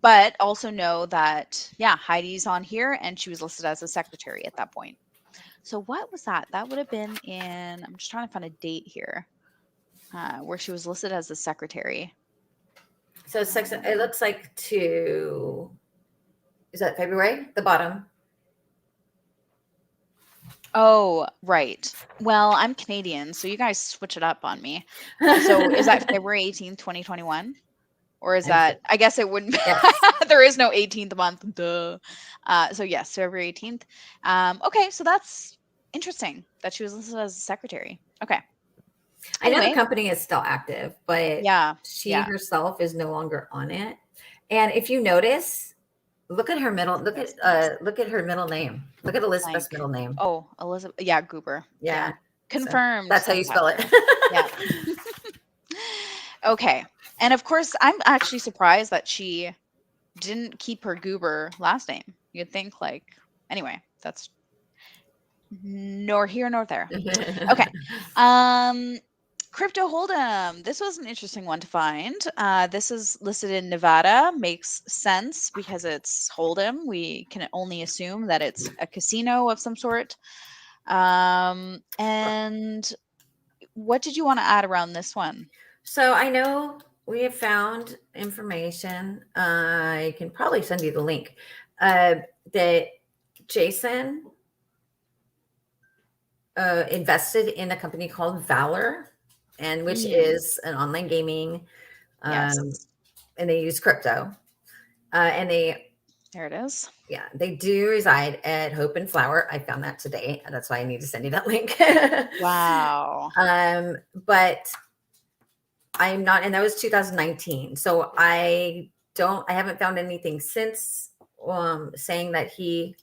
But also know that, yeah, Heidi's on here and she was listed as a secretary at that point. So what was that? That would have been in, I'm just trying to find a date here, where she was listed as a secretary. So it looks like is that February? The bottom. Oh, right. Well, I'm Canadian, so you guys switch it up on me. So is that February 18th, 2021? Or is that, I guess it wouldn't, Yes. there is no 18th month, duh. So yes, February 18th. Okay, so that's interesting that she was listed as a secretary. Okay. I know Anyway. the company is still active, but she herself is no longer on it. And if you notice, look at her middle, look at her middle name. Look at Elizabeth's middle name. Oh, Elizabeth. Yeah, Goober. Yeah. Confirmed. So that's how you spell it. Yeah. Okay. And of course, I'm actually surprised that she didn't keep her Goober last name. You'd think anyway, that's nor here nor there. Okay. Crypto Hold'em. This was an interesting one to find. This is listed in Nevada. Makes sense because it's Hold'em. We can only assume that it's a casino of some sort. And what did you want to add around this one? So I know we have found information. I can probably send you the link that Jason invested in a company called Valor, and which is an online gaming. Yes. And they use crypto. And there it is. Yeah, they do reside at Hope and Flower. I found that today. And that's why I need to send you that link. Wow. But I'm not, and that was 2019. So I haven't found anything since saying that he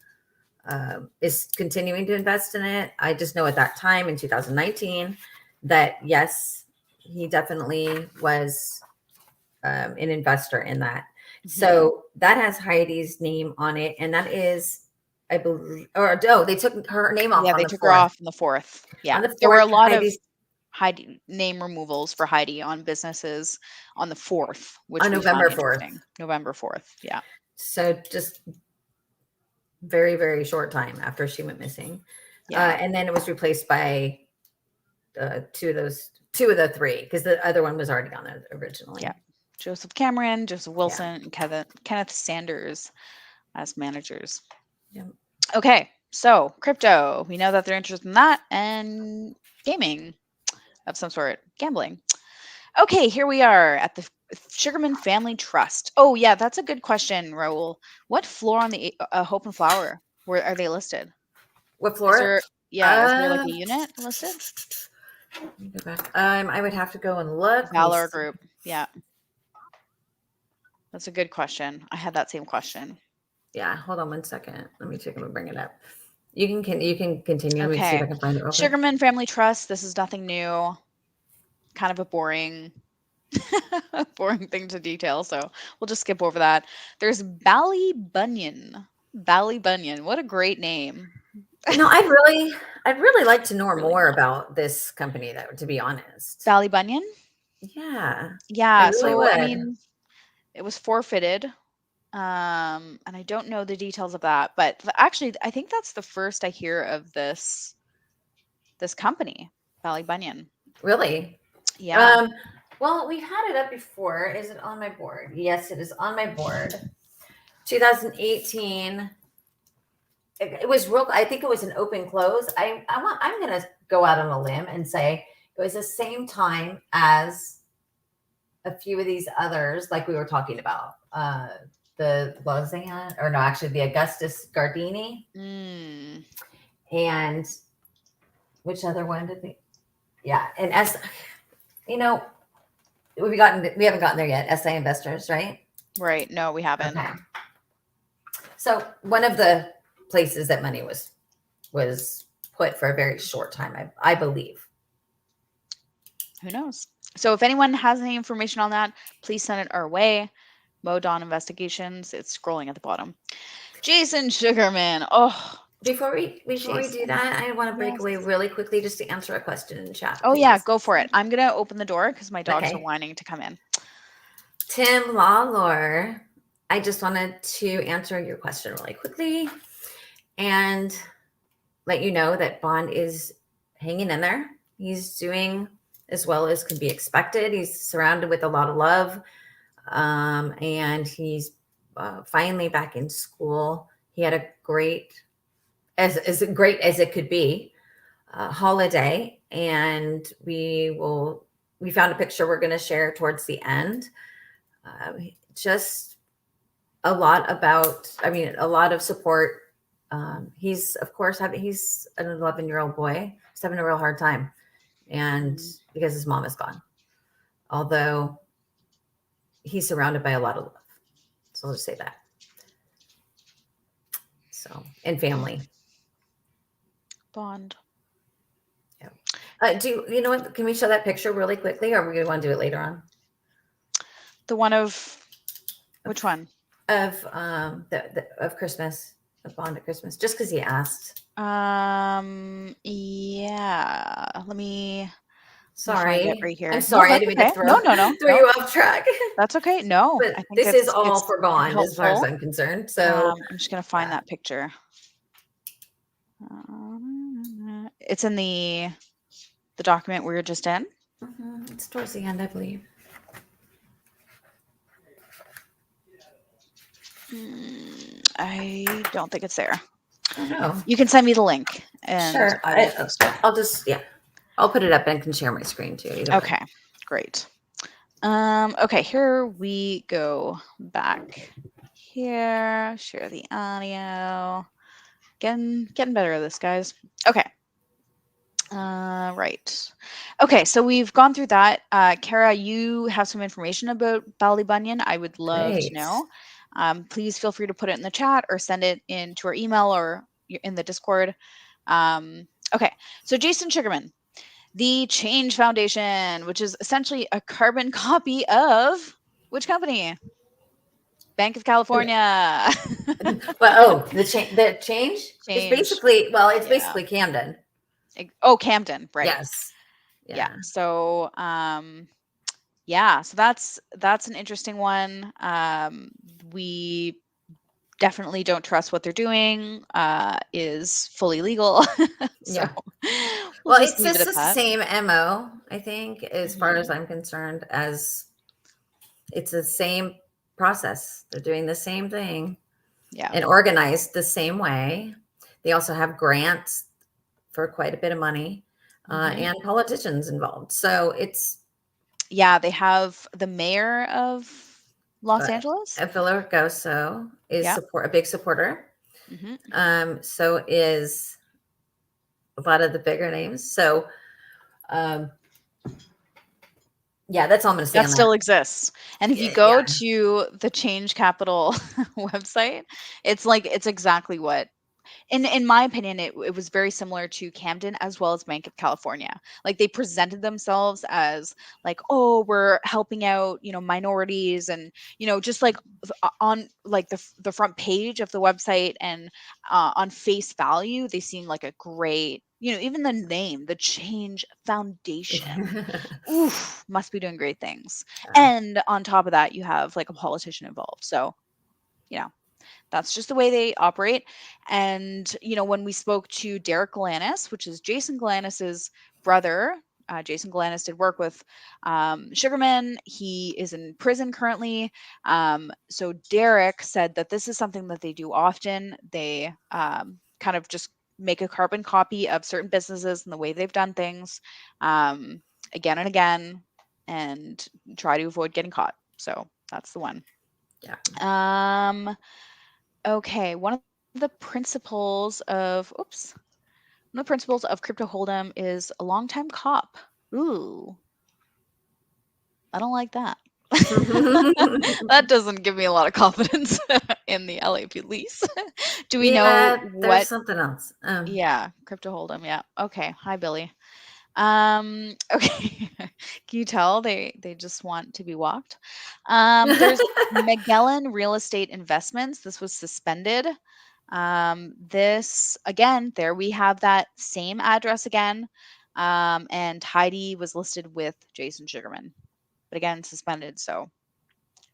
is continuing to invest in it. I just know at that time in 2019 that yes, he definitely was an investor in that. Mm-hmm. So that has Heidi's name on it, and that is, I believe, or no, they took her name off. Yeah, they took her off on the 4th. Yeah, on the 4th, there were a lot of Heidi name removals for Heidi on businesses on the 4th, which on November 4th. November 4th. Yeah. So just very, very short time after she went missing. Yeah. And then it was replaced by two of the three, because the other one was already on there originally. Yeah. Joseph Cameron, Joseph Wilson, and Kenneth Sanders as managers. Yeah. Okay. So crypto, we know that they're interested in that, and gaming of some sort, gambling. Okay, here we are at the Sugarman Family Trust. Oh yeah, that's a good question, Raul. What floor on the Hope and Flower are they listed? What floor? Is there like a unit listed? Let me go back. I would have to go and look. Valor Group. Yeah. That's a good question. I had that same question. Yeah, hold on 1 second. Let me check and bring it up. You can continue. Okay. See if I can find it. Sugarman Family Trust. This is nothing new. Kind of a boring thing to detail, so we'll just skip over that. There's Ballybunion. Ballybunion. What a great name. No, I'd really like to know more about this company, though, to be honest. Ballybunion? Yeah. Yeah. I mean, it was forfeited And I don't know the details of that, but actually, I think that's the first I hear of this company, Valley Bunyan. Really? Yeah. Well, we've had it up before. Is it on my board? Yes, it is on my board. 2018. It was real. I think it was an open close. I'm going to go out on a limb and say it was the same time as a few of these others, like we were talking about. The Lausanne, or no, actually the Augustus Gardini. And which other one did we? Yeah, and as you know, we haven't gotten there yet. SI Investors, right? Right. No, we haven't. Okay. So one of the places that money was put for a very short time, I believe. Who knows? So if anyone has any information on that, please send it our way. maudawninvestigations. It's scrolling at the bottom. Jason Sugarman. Oh. Before we do that, I want to break away really quickly just to answer a question in the chat. Oh, yeah, go for it. I'm going to open the door because my dogs are whining to come in. Tim Lawlor, I just wanted to answer your question really quickly and let you know that Bond is hanging in there. He's doing as well as can be expected. He's surrounded with a lot of love, and he's finally back in school. He had a great, as great as it could be, holiday, and we found a picture we're going to share towards the end. Just a lot of support. He's of course he's an 11-year-old boy. He's having a real hard time, and because his mom is gone, although he's surrounded by a lot of love. So I'll just say that. So, and family. Bond. Yeah. Do you know what? Can we show that picture really quickly, or we want to do it later on? The one of which one? Of of Christmas, of Bond at Christmas, just because he asked. Yeah. Let me. Sorry, it right here. I'm sorry. No, I didn't mean to throw you off track. That's okay. No, but I think this is all for Bond helpful. as far as I'm concerned. So I'm just gonna find that picture. It's in the document we were just in. It's towards the end, I believe. I don't think it's there. Oh, no. You can send me the link. And sure. I'll put it up and can share my screen too. Okay, great. Okay, here we go. Back here. Share the audio. Getting better at this, guys. Okay. Right. Okay, so we've gone through that. Kara, you have some information about Valley Bunyan. I would love to know. Please feel free to put it in the chat or send it into our email or in the Discord. Okay, so Jason Sugarman, the Change Foundation, which is essentially a carbon copy of which company? Bank of California. The change? It's basically, basically Camden. Oh, Camden, right. Yes. Yeah. So so that's an interesting one. We definitely don't trust what they're doing. Is fully legal. So it's just the same MO, I think, as far as I'm concerned, as it's the same process. They're doing the same thing. Yeah. And organized the same way. They also have grants for quite a bit of money, and politicians involved. So it's. Yeah, they have the mayor of Los Angeles. Phil Orgoso is a big supporter. So is a lot of the bigger names. So, that's all I'm going to say. That still exists. And if you go to the Change Capital website, it's exactly what. In my opinion, it was very similar to Camden as well as Bank of California. Like they presented themselves as like, oh, we're helping out, minorities, and just like on like the front page of the website and on face value, they seem like a great, even the name, the Change Foundation, oof, must be doing great things. And on top of that, you have like a politician involved. So That's just the way they operate. And, when we spoke to Derek Galanis, which is Jason Galanis's brother, Jason Galanis did work with Sugarman. He is in prison currently. So Derek said that this is something that they do often. They kind of just make a carbon copy of certain businesses and the way they've done things again and again, and try to avoid getting caught. So that's the one. Yeah. Okay, one of the principles of Crypto Hold'em is a longtime cop. Ooh, I don't like that. That doesn't give me a lot of confidence in the LA police. Do we know There's what? something else. Yeah, Crypto Hold'em. Yeah. Okay. Hi, Billy. Okay. Can you tell they just want to be walked? There's Magellan Real Estate Investments. This was suspended. This again, there we have that same address again. And Heidi was listed with Jason Sugarman, but again, suspended, so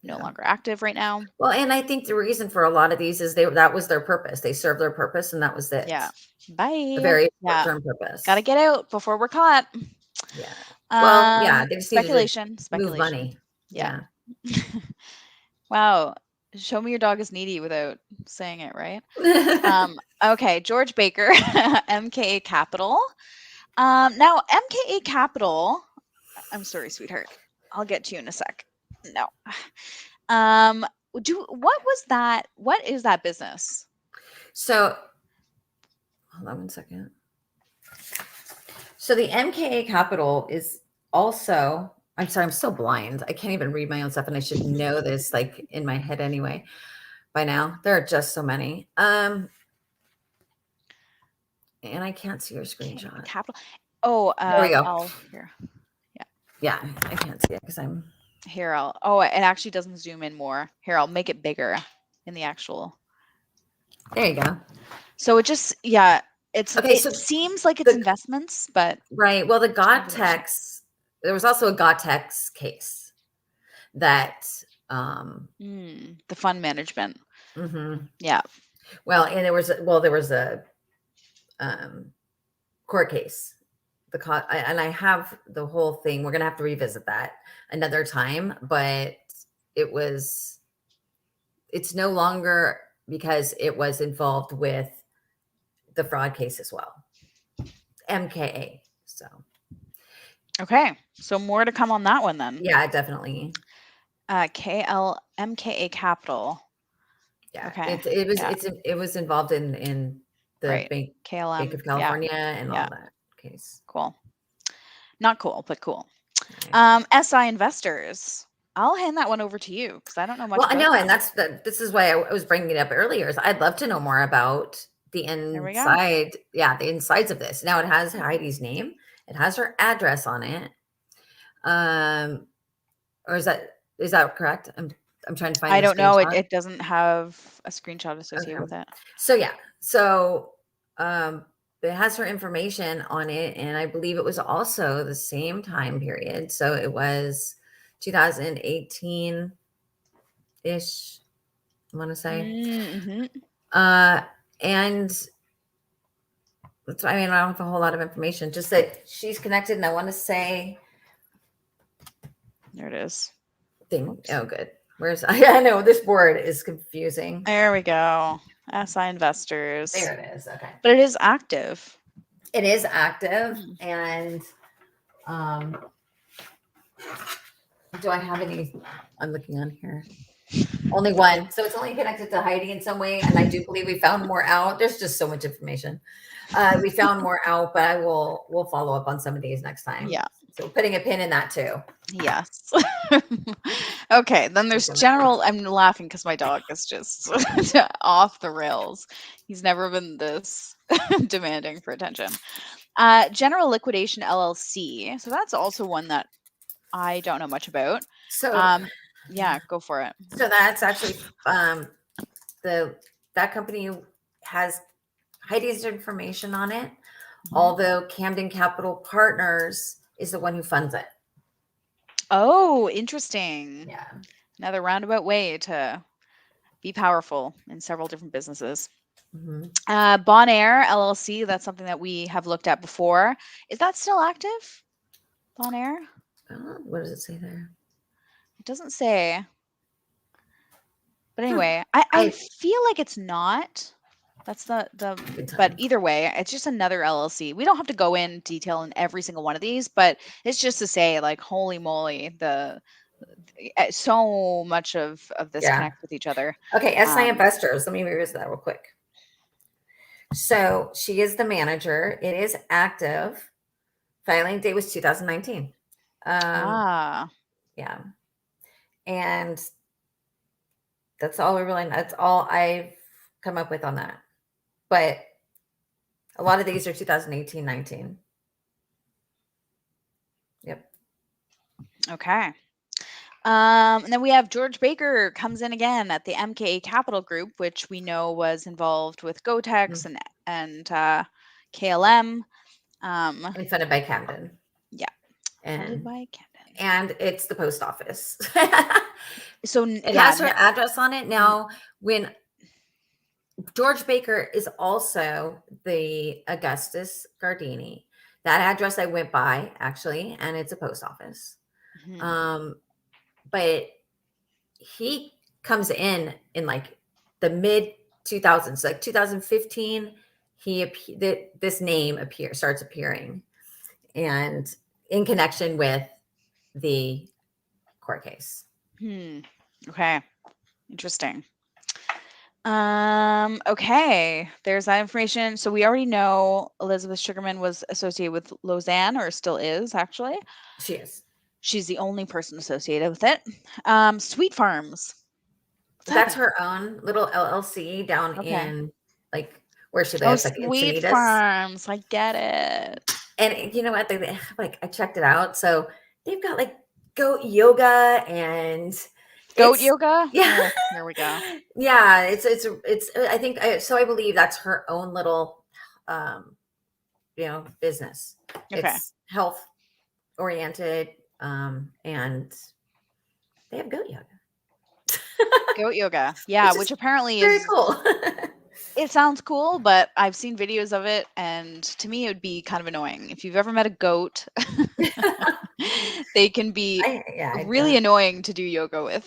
no longer active right now. Well, and I think the reason for a lot of these is that was their purpose. They served their purpose, and that was it. Yeah. Bye. A very short-term purpose. Got to get out before we're caught. Yeah. Well, yeah. They just speculation. Move money. Yeah. Wow. Show me your dog is needy without saying it, right? Okay. George Baker, MKA Capital. Now MKA Capital. I'm sorry, sweetheart. I'll get to you in a sec. No. What was that? What is that business? So, hold on one second. So the MKA Capital is also, I'm sorry, I'm so blind. I can't even read my own stuff, and I should know this like in my head anyway. By now, there are just so many. And I can't see your screenshot. Capital. Oh, there we go. Here. Yeah, I can't see it because I'm here. It actually doesn't zoom in more. Here, I'll make it bigger in the actual. There you go. So it just, it's okay. It seems like it's investments, but right. Well, the Gotex, there was also a Gotex case that the fund management. Mm-hmm. Yeah. Well, and there was a court case. And I have the whole thing. We're gonna have to revisit that another time, but it's no longer because it was involved with the fraud case as well. MKA. So okay. So more to come on that one then. Yeah, definitely. MKA Capital. Yeah. Okay. It was involved in the right. Bank KLM. Bank of California and all that case. Cool. Not cool, but cool. SI Investors. I'll hand that one over to you because I don't know much. Well, I know, and this is why I was bringing it up earlier. Is I'd love to know more about the inside. Yeah, the insides of this. Now it has Heidi's name. It has her address on it. Or is that correct? I'm trying to find. I don't know. It doesn't have a screenshot associated with it. So yeah. So it has her information on it, and I believe it was also the same time period. So it was 2018 ish, I want to say. Mm-hmm. And that's, I don't have a whole lot of information, just that she's connected. And I want to say, there it is. Oh, good. I know this board is confusing. There we go. SI Investors. There it is. Okay. But it is active. It is active. And do I have any? I'm looking on here. Only one. So it's only connected to Heidi in some way. And I do believe we found more out. There's just so much information. We found more out, but we'll follow up on some of these next time. Yeah. So putting a pin in that too. Yes. Okay. Then there's general. I'm laughing because my dog is just off the rails. He's never been this demanding for attention. General Liquidation LLC. So that's also one that I don't know much about. So yeah, go for it. So that's actually that company has Heidi's information on it, although Camden Capital Partners is the one who funds it. Oh, interesting. Yeah. Another roundabout way to be powerful in several different businesses. Mhm. Bon Air LLC, that's something that we have looked at before. Is that still active? Bon Air? What does it say there? It doesn't say. But Huh. anyway, I feel like it's not. That's Good but time. either way, it's just another LLC. We don't have to go in detail in every single one of these, but it's just to say, like, holy moly, so much of this Yeah. connects with each other. Okay, SI Investors. Let me revisit that real quick. So she is the manager. It is active. Filing date was 2019. Ah, Yeah. And that's all I've come up with on that. But a lot of these are 2018, 19. Yep. okay. And then we have George Baker comes in again at the MKA Capital Group, which we know was involved with Gotex and KLM. And funded by Camden. Yeah. Funded by Camden. And it's the post office. So it has her address on it. Now, when George Baker is also the Augustus Gardini, that address I went by actually, and it's a post office. But he comes in like the mid 2000s, like 2015. This name starts appearing, and in connection with the court case. Okay. Interesting. Okay. There's that information. So we already know Elizabeth Sugarman was associated with Lausanne, or still is, actually. She is. She's the only person associated with it. Sweet Farms. That's her own little LLC down in like where she lives, like Sweet Farms. I get it. And you know what? I checked it out. So they've got like goat yoga and goat yoga. Yeah, there we go. Yeah, it's. I think I believe that's her own little, business. Okay. It's health oriented, and they have goat yoga. Goat yoga, yeah, which apparently very is cool. It sounds cool, but I've seen videos of it, and to me, it would be kind of annoying. If you've ever met a goat, they can be really annoying to do yoga with.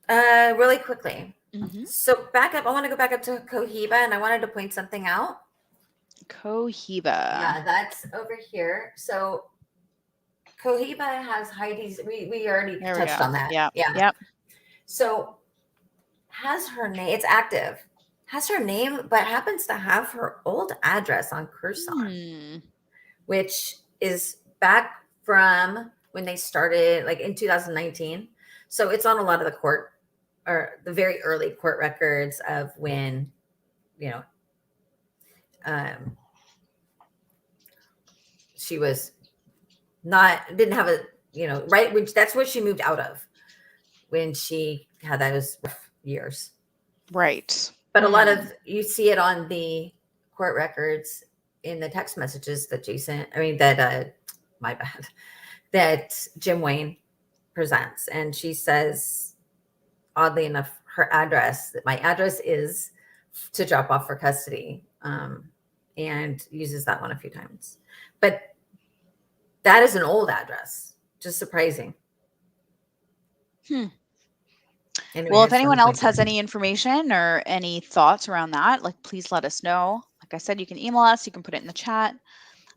Really quickly. So I want to go back up to Cohiba, and I wanted to point something out. Cohiba. Yeah, that's over here. So Cohiba has Heidi's. We already touched on that. Yeah. Yeah. Yep. So has her name. It's active. Has her name, but happens to have her old address on Curzon, which is back from when they started, like in 2019. So it's on a lot of the court, or the very early court records of when, she was didn't have a, right, which that's what she moved out of when she had those rough years. Right. But a lot of, you see it on the court records in the text messages that that Jim Wayne presents. And she says, oddly enough, my address is to drop off for custody, and uses that one a few times. But that is an old address. Just surprising. Anyway, well, if anyone else has any information or any thoughts around that, please let us know. Like I said, you can email us, you can put it in the chat.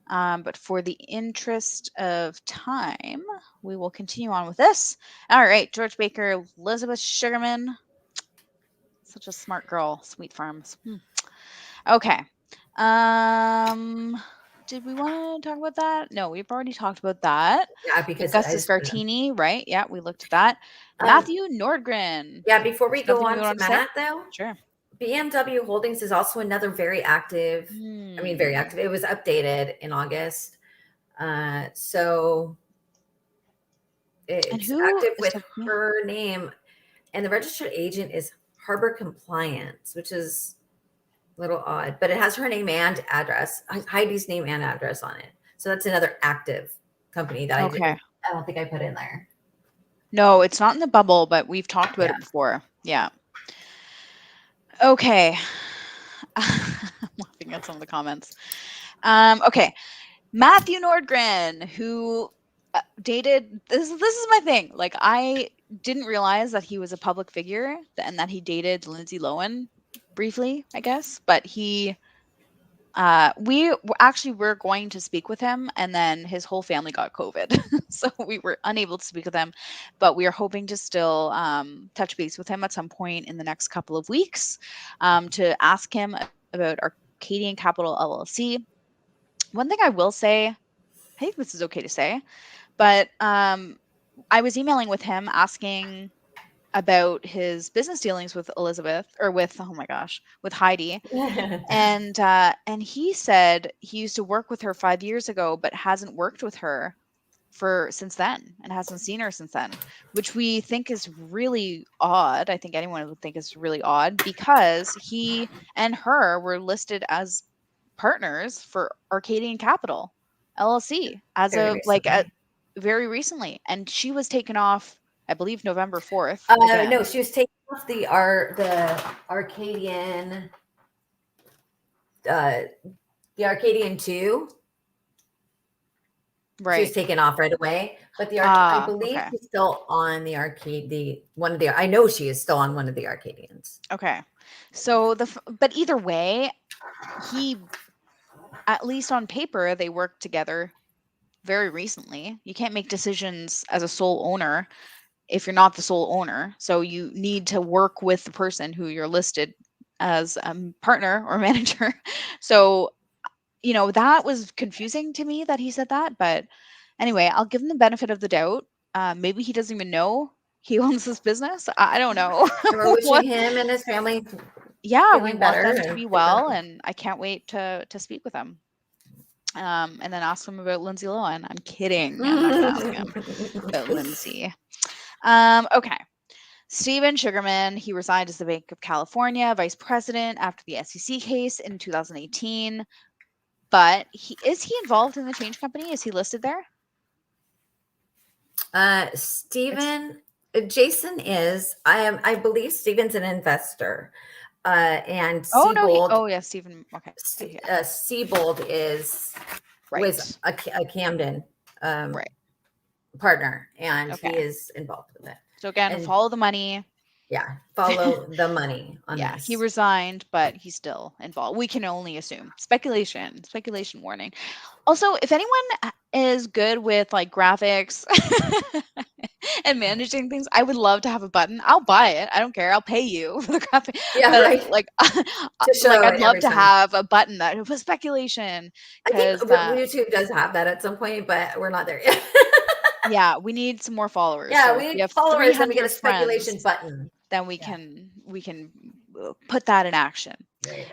But for the interest of time, we will continue on with this. All right, George Baker, Elizabeth Sugarman. Such a smart girl. Sweet Farms. Okay. Did we want to talk about that? No, we've already talked about that. Yeah, because Augustus Gartini, right? Yeah, we looked at that. Matthew Nordgren. Yeah, before we go on to Matt, though. Sure. BMW Holdings is also another very active. Very active. It was updated in August. So it's active with her name. And the registered agent is Harbor Compliance, which is a little odd, but it has her name and address, Heidi's name and address on it. So that's another active company that I don't think I put in there. No, it's not in the bubble, but we've talked about Yeah. it before. Yeah. Okay. I'm laughing at some of the comments. Okay. Matthew Nordgren, who dated this is my thing. Like, I didn't realize that he was a public figure and that he dated Lindsay Lohan briefly, I guess, but he actually were going to speak with him, and then his whole family got COVID. So we were unable to speak with him, but we are hoping to still touch base with him at some point in the next couple of weeks to ask him about Arcadian Capital LLC. One thing I will say, I think this is okay to say, but I was emailing with him asking about his business dealings with Elizabeth, or with, oh my gosh, with Heidi. And he said he used to work with her 5 years ago, but hasn't worked with her since then, and hasn't seen her since then, which we think is really odd. I think anyone would think is really odd, because he and her were listed as partners for Arcadian Capital LLC as Very of like recently. very recently, and she was taken off, I believe, November 4th. No, she was taking off the Arcadian, the Arcadian 2. She was Right. taken off right away, but I believe Okay. she's still on the arcade. I know she is still on one of the Arcadians. Okay. So but either way, at least on paper, they worked together very recently. You can't make decisions as a sole owner if you're not the sole owner. So you need to work with the person who you're listed as a partner or manager. So, that was confusing to me that he said that. But anyway, I'll give him the benefit of the doubt. Maybe he doesn't even know he owns this business. I don't know. And we're wishing What? him and his family Yeah, we feeling want better. them to be well, and I can't wait to speak with them. And then ask him about Lindsay Lohan. I'm kidding. I'm not going to ask him about Lindsay. Okay. Steven Sugarman, he resigned as the Bank of California vice president after the SEC case in 2018. But is he involved in the change company? Is he listed there? Jason is. I believe Steven's an investor. And Oh no. Siebold. Yeah, Steven. Okay. Siebold was a Camden right. partner, and Okay. he is involved with it. So again, follow the money. Yeah, follow the money on Yeah, this. he resigned, but he's still involved. We can only assume. Speculation warning. Also, if anyone is good with like graphics and managing things, I would love to have a button. I'll buy it. I don't care. I'll pay you for the graphic. Yeah, but, right. Like, I'd love to have a button that was speculation. I think YouTube does have that at some point, but we're not there yet. Yeah, we need some more followers. Yeah, so we need followers, and we get a speculation friends, button. Then we can put that in action.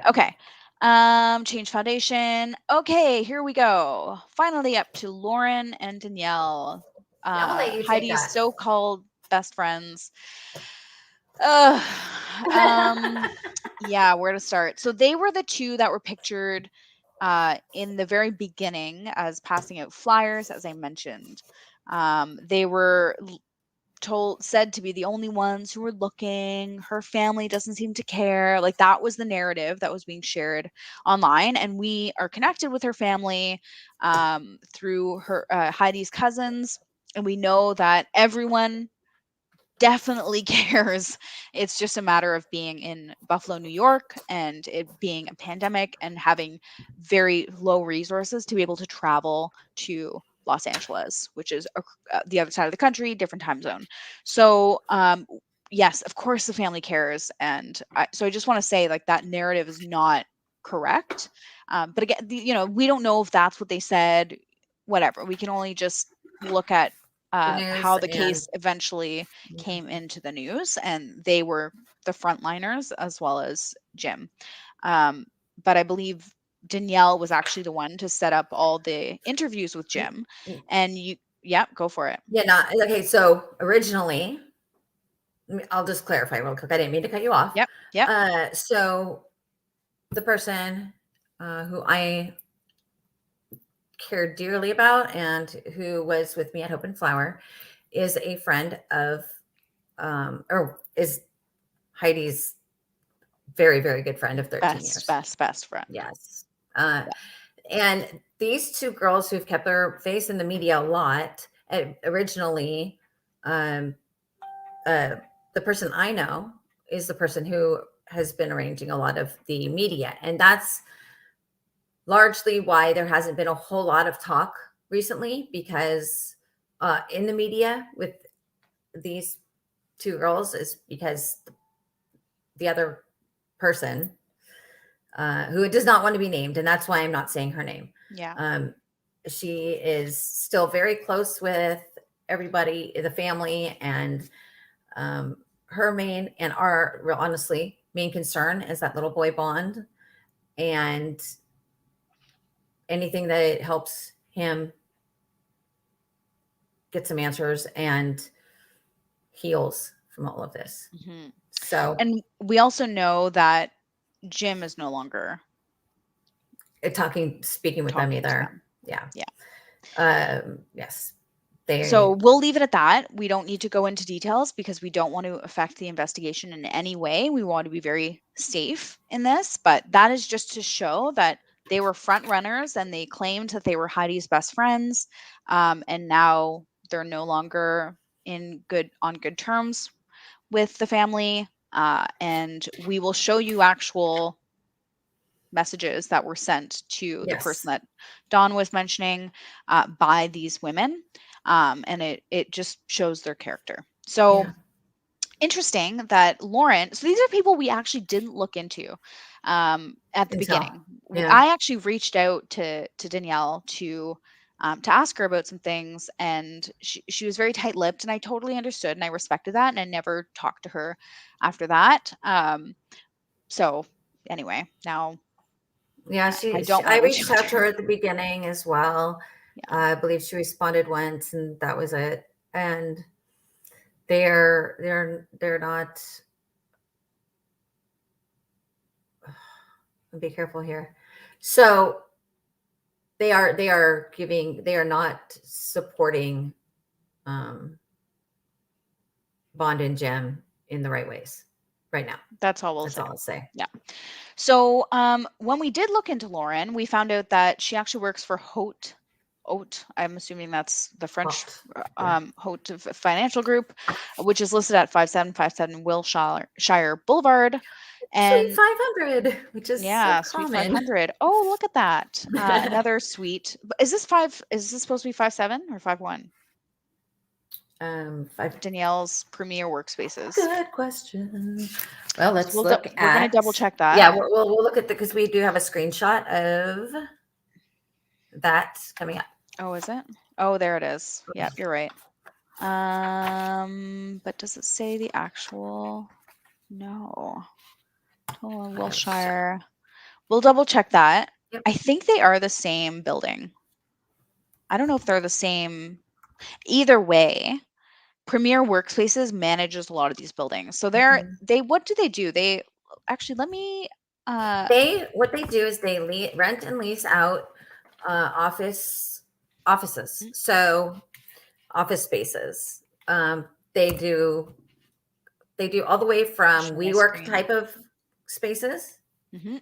Okay. Change Foundation. Okay, here we go. Finally up to Lauren and Danielle. Heidi's so-called best friends. Yeah, where to start? So they were the two that were pictured in the very beginning as passing out flyers, as I mentioned. They were said to be the only ones who were looking. Her family doesn't seem to care. Like, that was the narrative that was being shared online, and we are connected with her family through her Heidi's cousins, and we know that everyone definitely cares. It's just a matter of being in Buffalo, New York, and it being a pandemic and having very low resources to be able to travel to Los Angeles, which is the other side of the country, different time zone. So, yes, of course the family cares. And so I just want to say, like, that narrative is not correct. But again, we don't know if that's what they said, whatever. We can only just look at how the case eventually came into the news, and they were the frontliners as well as Jim. But I believe Danielle was actually the one to set up all the interviews with Jim. And go for it. Yeah, okay. So originally, I'll just clarify real quick. I didn't mean to cut you off. Yep. So the person who I cared dearly about and who was with me at Hope and Flower is a friend of, or is Heidi's very, very good friend of 13 years. Best friend. Yes. And these two girls who've kept their face in the media a lot, originally, the person I know is the person who has been arranging a lot of the media. And that's largely why there hasn't been a whole lot of talk recently, because in the media with these two girls is because the other person who does not want to be named, and that's why I'm not saying her name. Yeah. She is still very close with everybody in the family, and her main and our real honestly main concern is that little boy Bond, and anything that helps him get some answers and heals from all of this. Mm-hmm. So, and we also know that Jim is no longer speaking with them either. Yeah. Yes. So we'll leave it at that. We don't need to go into details because we don't want to affect the investigation in any way. We want to be very safe in this, but that is just to show that they were front runners and they claimed that they were Heidi's best friends. And now they're no longer on good terms with the family. And we will show you actual messages that were sent to the person that Dawn was mentioning by these women. And it just shows their character. So interesting that Lauren, so these are people we actually didn't look into at the beginning. I actually reached out to Danielle to ask her about some things, and she was very tight-lipped, and I totally understood and I respected that, and I never talked to her after that. So anyway, now I reached out to her at the beginning as well. I believe she responded once, and that was it. And they're not. Be careful here. So they are not supporting Bond and Jim in the right ways right now. That's all That's all I'll say. Yeah. So when we did look into Lauren, we found out that she actually works for Haute. I'm assuming that's the French Haute Financial Group, which is listed at 5757 Wilshire Boulevard. And Suite 500, which is so Suite common. 500. Oh, look at that. Another suite. Is this supposed to be 57 or 51? Danielle's Premier Workspaces. Good question. Well, let's look at. We're going to double check that. Yeah, we'll look at because we do have a screenshot of that coming up. Oh, is it? Oh, there it is. Yeah, you're right. But does it say the actual? No. Wilshire. We'll double check that. Yep. I think they are the same building. I don't know if they're the same. Either way, Premier Workspaces manages a lot of these buildings. So what do they do? They actually what they do is they rent and lease out offices. Mm-hmm. So office spaces. They do all the way from WeWork type of spaces, mm-hmm.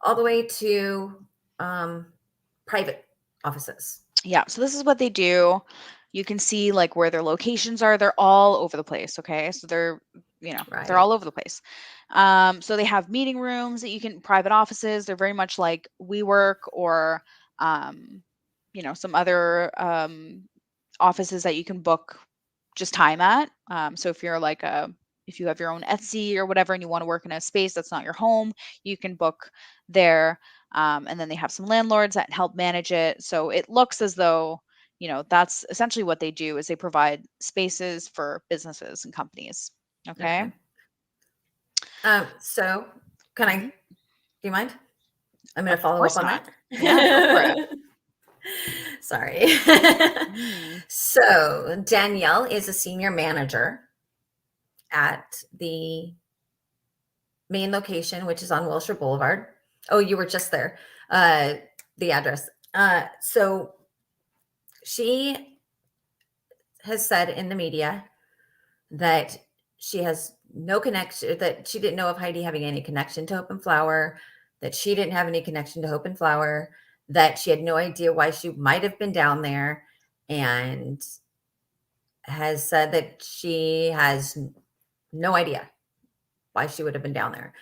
all the way to private offices. Yeah. So this is what they do. You can see like where their locations are. They're all over the place. Okay. So they're they're all over the place. So they have meeting rooms that you can, private offices. They're very much like WeWork or, some other offices that you can book just time at. So if you're like if you have your own Etsy or whatever and you want to work in a space that's not your home, you can book there. And then they have some landlords that help manage it. So it looks as though, that's essentially what they do is they provide spaces for businesses and companies. Okay. So can I, do you mind? I'm going to follow up on that. Yeah, go for it. Sorry. So Danielle is a senior manager at the main location, which is on Wilshire Boulevard. Oh, you were just there. The address. So she has said in the media that she has no connection, that she didn't know of Heidi having any connection to Hope and Flower, that she didn't have any connection to Hope and Flower, that she had no idea why she might have been down there, and has said that she has no idea why she would have been down there.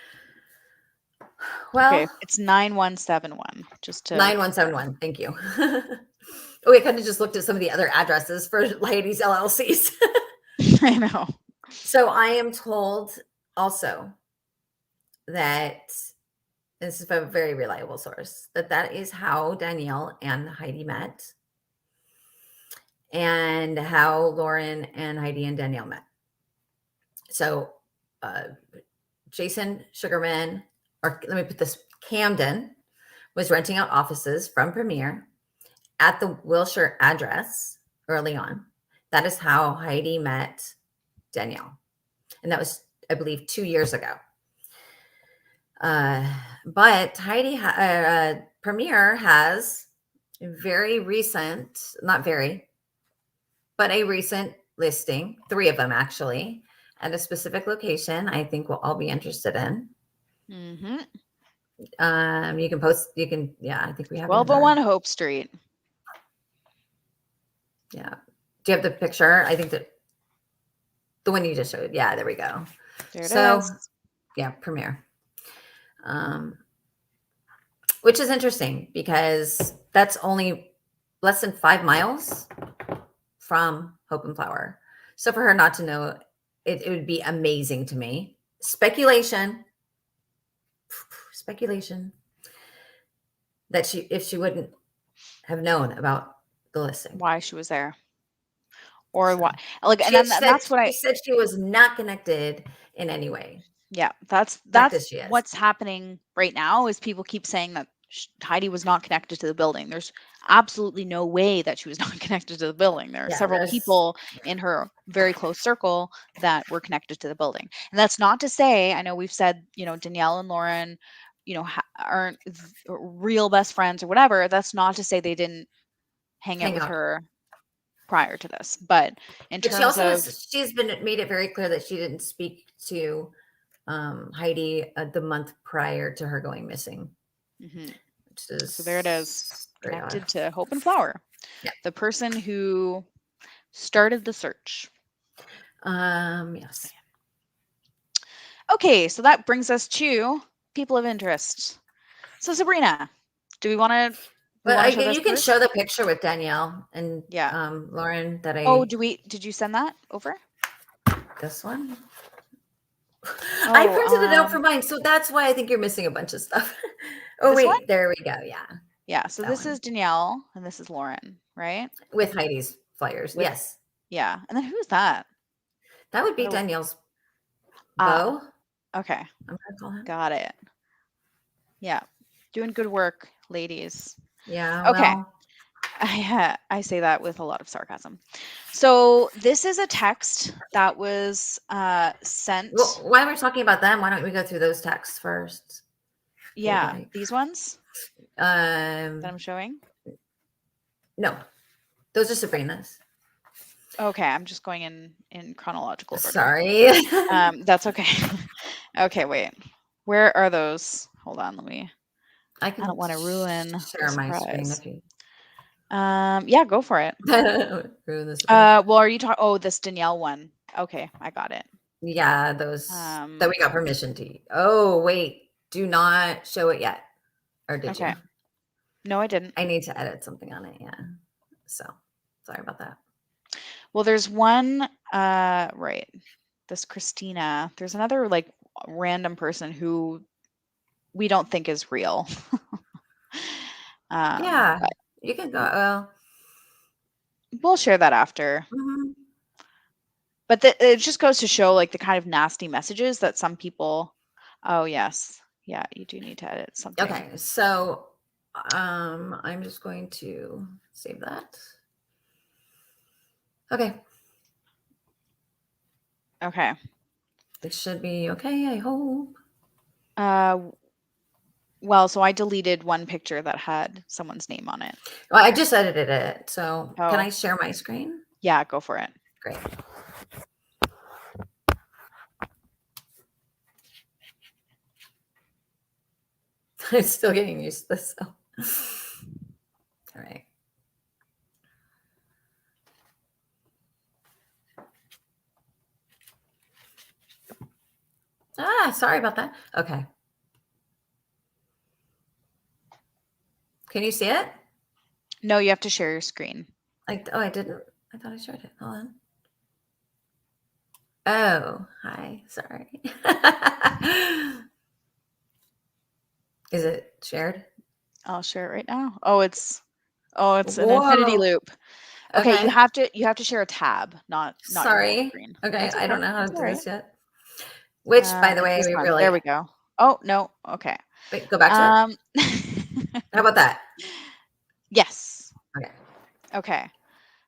Well, Okay, it's 9171. Just to 9171. Thank you. Oh, we kind of just looked at some of the other addresses for HEIDI'S LLCs. I know. So I am told also that this is a very reliable source, that is how Danielle and Heidi met, and how Lauren and Heidi and Danielle met. So Jason Sugarman, or let me put this, Camden, was renting out offices from Premier at the Wilshire address early on. That is how Heidi met Danielle. And that was, I believe, 2 years ago. But Heidi, Premier has very recent, not very, but a recent listing, 3 of them actually, at a specific location I think we'll all be interested in. Mm-hmm. You can post, yeah, I think we have 1201 Hope Street. Yeah. Do you have the picture? I think that the one you just showed. Yeah, there we go. There it So, is. yeah, Premier. Which is interesting because that's only less than 5 miles from Hope and Flower. So for her not to know, it would be amazing to me. Speculation that if she wouldn't have known about the listing, Why she was there, or So, why? Like, and she then that's what she said she was not connected in any way. Yeah, that's she is. what's happening right now. Is people keep saying that Heidi was not connected to the building. There's absolutely no way that she was not connected to the building. There are several people in her very close circle that were connected to the building. And that's not to say, I know we've said, Danielle and Lauren, aren't real best friends or whatever. That's not to say they didn't hang out with her prior to this. But terms of, she's made it very clear that she didn't speak to Heidi the month prior to her going missing. Mm-hmm. So there it is, connected to Hope and Flower, the person who started the search. Yes. Okay, so that brings us to people of interest. So Sabrina, do we want to? But you can show the picture with Danielle and Lauren that I. Oh, did you send that over? This one. I printed it out for mine, so that's why I think you're missing a bunch of stuff. Oh wait, one? There we go. Yeah. Yeah. So this is Danielle and this is Lauren, right? With Heidi's flyers. Yes. Yeah. And then who's that? That would be Danielle's beau. Okay. I'm gonna call him. Got it. Yeah. Doing good work, ladies. Yeah. Okay. Well. I say that with a lot of sarcasm. So this is a text that was sent. Well, while we're talking about them, why don't we go through those texts first? Yeah, these ones that I'm showing. No, those are Sabrina's. Okay, I'm just going in chronological order. Sorry. That's okay. Okay, wait. Where are those? Hold on, let me. I don't want to ruin share my screen if you. Yeah, go for it. Ruin this. Well, are you talking? Oh, this Danielle one. Okay, I got it. Yeah, those that we got permission to. Oh, wait. Do not show it yet. Or did you? No, I didn't. I need to edit something on it. Yeah. So sorry about that. Well, there's one, right. This Christina. There's another like random person who we don't think is real. Yeah. But you can go. We'll share that after. Mm-hmm. But it just goes to show like the kind of nasty messages that some people. Oh, yes. Yeah, you do need to edit something. Okay, so I'm just going to save that. Okay. Okay. It should be okay, I hope. Well, so I deleted one picture that had someone's name on it. Well, I just edited it. So can I share my screen? Yeah, go for it. Great. I'm still getting used to this. So. All right. Sorry about that. Okay. Can you see it? No, you have to share your screen. I didn't. I thought I shared it. Hold on. Oh, hi. Sorry. Is it shared? I'll share it right now. Oh, it's an infinity Whoa. loop. Okay, Okay. you have to share a tab, not your whole Sorry. screen. Okay. It's I don't know how It's to all do right. this yet. Which, by the way, This we one. really. There we go. Oh no. Okay. Wait, go back to it. How about that? Yes. Okay. Okay.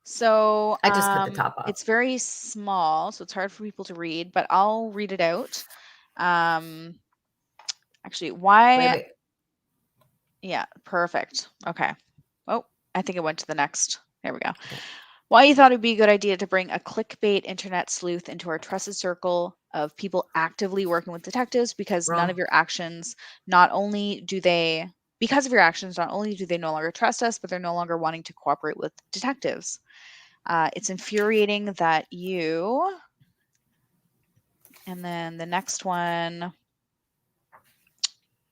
So I just cut the top off. it's very small, so it's hard for people to read, but I'll read it out. Actually, why? Wait. Yeah, perfect. Okay. Oh, I think it went to the next. There we go. Okay. Why you thought it'd be a good idea to bring a clickbait internet sleuth into our trusted circle of people actively working with detectives because none of Wrong. your actions, not only do they, because of your actions, not only do they no longer trust us, but they're no longer wanting to cooperate with detectives. It's infuriating that you, and then the next one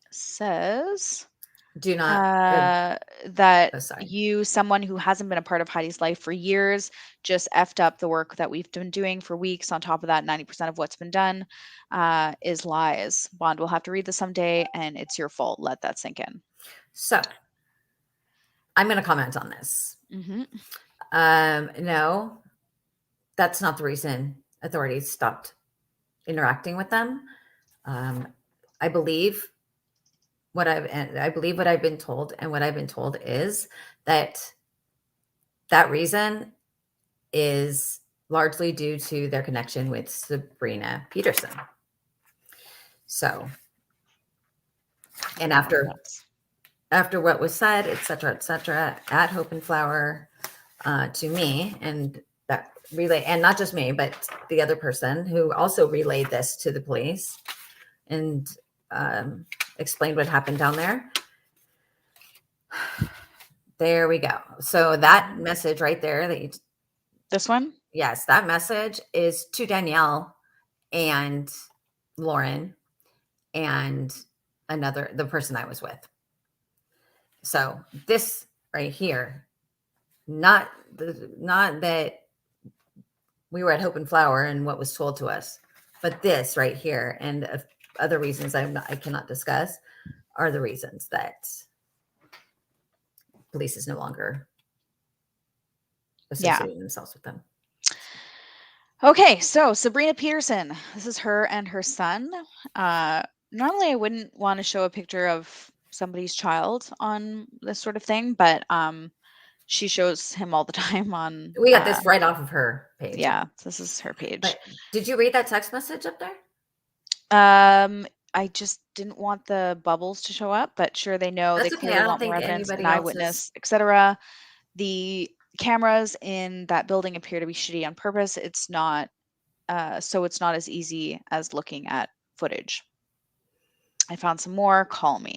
says, Do not. that Oh, sorry. you, someone who hasn't been a part of Heidi's life for years, just effed up the work that we've been doing for weeks. On top of that, 90% of what's been done is lies. Bond will have to read this someday, and it's your fault. Let that sink in. So I'm going to comment on this. Mm-hmm. No, that's not the reason authorities stopped interacting with them. I believe what I've been told, and what I've been told is that reason is largely due to their connection with Sabrina Peterson. So, and after what was said, et cetera, at Hope and Flower to me, and that relay, and not just me, but the other person who also relayed this to the police and explained what happened down there. There we go. So that message right there, This one? yes, that message is to Danielle and Lauren and the person I was with. So this right here, not that we were at Hope and Flower and what was told to us, but this right here and other reasons I cannot discuss are the reasons that police is no longer associating themselves with them. Okay, so Sabrina Peterson, this is her and her son. Normally I wouldn't want to show a picture of somebody's child on this sort of thing, but she shows him all the time on. We got this right off of her page. Yeah, this is her page. But did you read that text message up there? I just didn't want the bubbles to show up, but sure, they know. That's they okay. clearly I don't want more think evidence, anybody an else eyewitness, etc. The cameras in that building appear to be shitty on purpose. It's not, so it's not as easy as looking at footage. I found some more. Call me.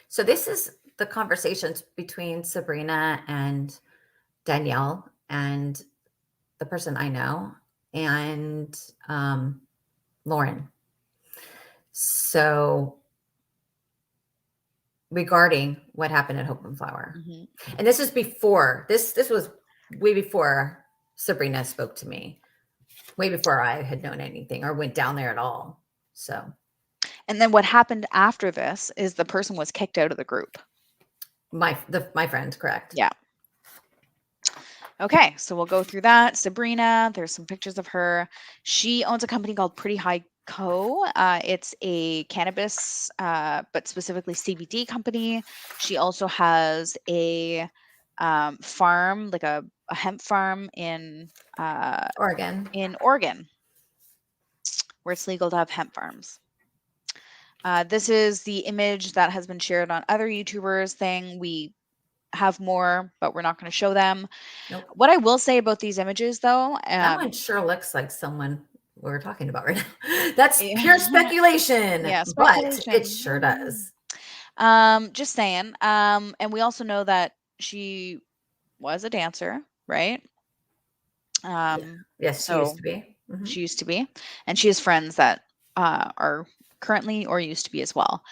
So this is the conversations between Sabrina and Danielle and the person I know and Lauren. So regarding what happened at Hope and Flower. Mm-hmm. And this is before, this was way before Sabrina spoke to me, way before I had known anything or went down there at all. So. And then what happened after this is the person was kicked out of the group. My friend, correct. Yeah. Okay, so we'll go through that. Sabrina, there's some pictures of her. She owns a company called Pretty High Co. It's a cannabis, but specifically CBD company. She also has a farm, like a hemp farm in Oregon. In Oregon, where it's legal to have hemp farms. This is the image that has been shared on other YouTubers thing. We have more, but we're not going to show them. Nope. What I will say about these images, though, That one sure looks like someone we're talking about right now. That's pure speculation. Yeah, But speculation. it sure does. Just saying. And we also know that she was a dancer, right? Yes, she used to be. She used to be, and she has friends that are currently or used to be as well.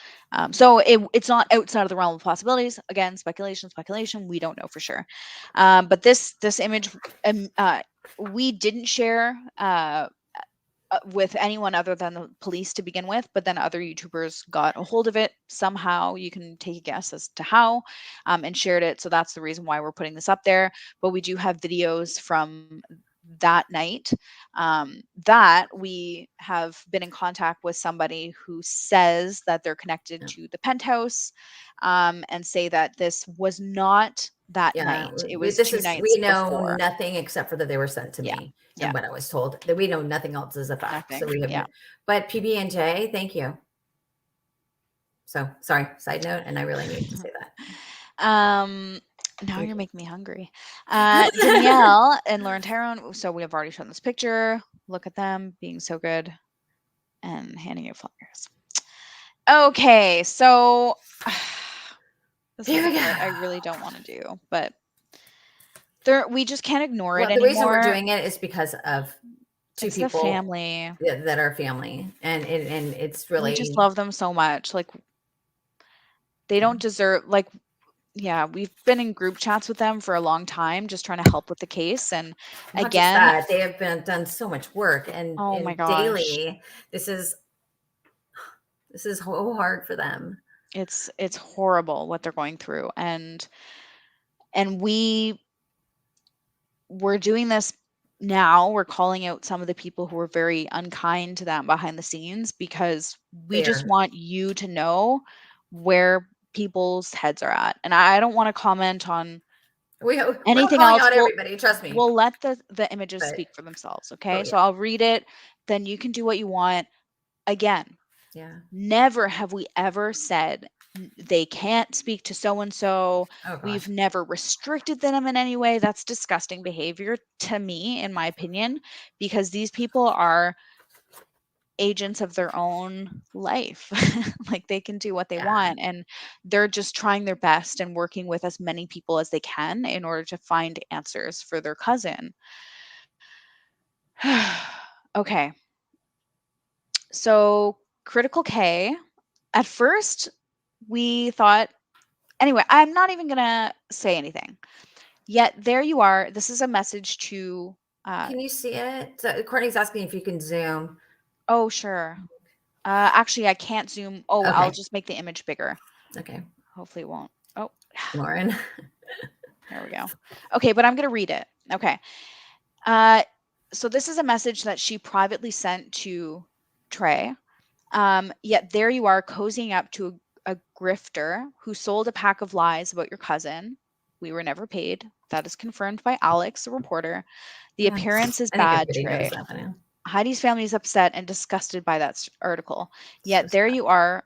So it's not outside of the realm of possibilities. Again, speculation. We don't know for sure. But this image, we didn't share with anyone other than the police to begin with, but then other YouTubers got a hold of it somehow. You can take a guess as to how, and shared it. So that's the reason why we're putting this up there. But we do have videos from that night that we have been in contact with somebody who says that they're connected to the penthouse, and say that this was not that night. It was two nights we know before. nothing except for that they were sent to me and what I was told. That we know nothing else is a fact. Nothing. So we have but PB&J, thank you. So sorry, side note, and I really need to say that. Now you're making me hungry. Danielle and Lauren Tyrone. So we have already shown this picture. Look at them being so good and handing you flowers. Okay, so this is what I really don't want to do, but we just can't ignore it anymore. The reason we're doing it is because of two people, family that are family, and it's really, we just love them so much. Like, they don't deserve, like, yeah, we've been in group chats with them for a long time, just trying to help with the case. And not again, just that, they have done so much work, and oh my gosh, daily, this is so hard for them. It's horrible what they're going through, and we're doing this now. We're calling out some of the people who were very unkind to them behind the scenes, because we just want you to know where people's heads are at. And I don't want to comment on anything else. Everybody, trust me. We'll let the images speak for themselves. Okay. So I'll read it, then you can do what you want. Again, never have we ever said they can't speak to so-and-so. We've never restricted them in any way. That's disgusting behavior to me, in my opinion, because these people are agents of their own life. Like, they can do what they want, and they're just trying their best and working with as many people as they can in order to find answers for their cousin. Okay. So Critical K, at first we thought, anyway, I'm not even gonna say anything. Yet there you are. This is a message to can you see it? So Courtney's asking if you can zoom. Oh, sure. Actually, I can't zoom. Oh, okay. I'll just make the image bigger. Okay. Hopefully it won't. Oh, Lauren. There we go. Okay, but I'm going to read it. Okay. So this is a message that she privately sent to Trey. Yet there you are, cozying up to a grifter who sold a pack of lies about your cousin. We were never paid. That is confirmed by Alex, the reporter. The appearance is bad, Trey. Heidi's family is upset and disgusted by that article. Yet there you are,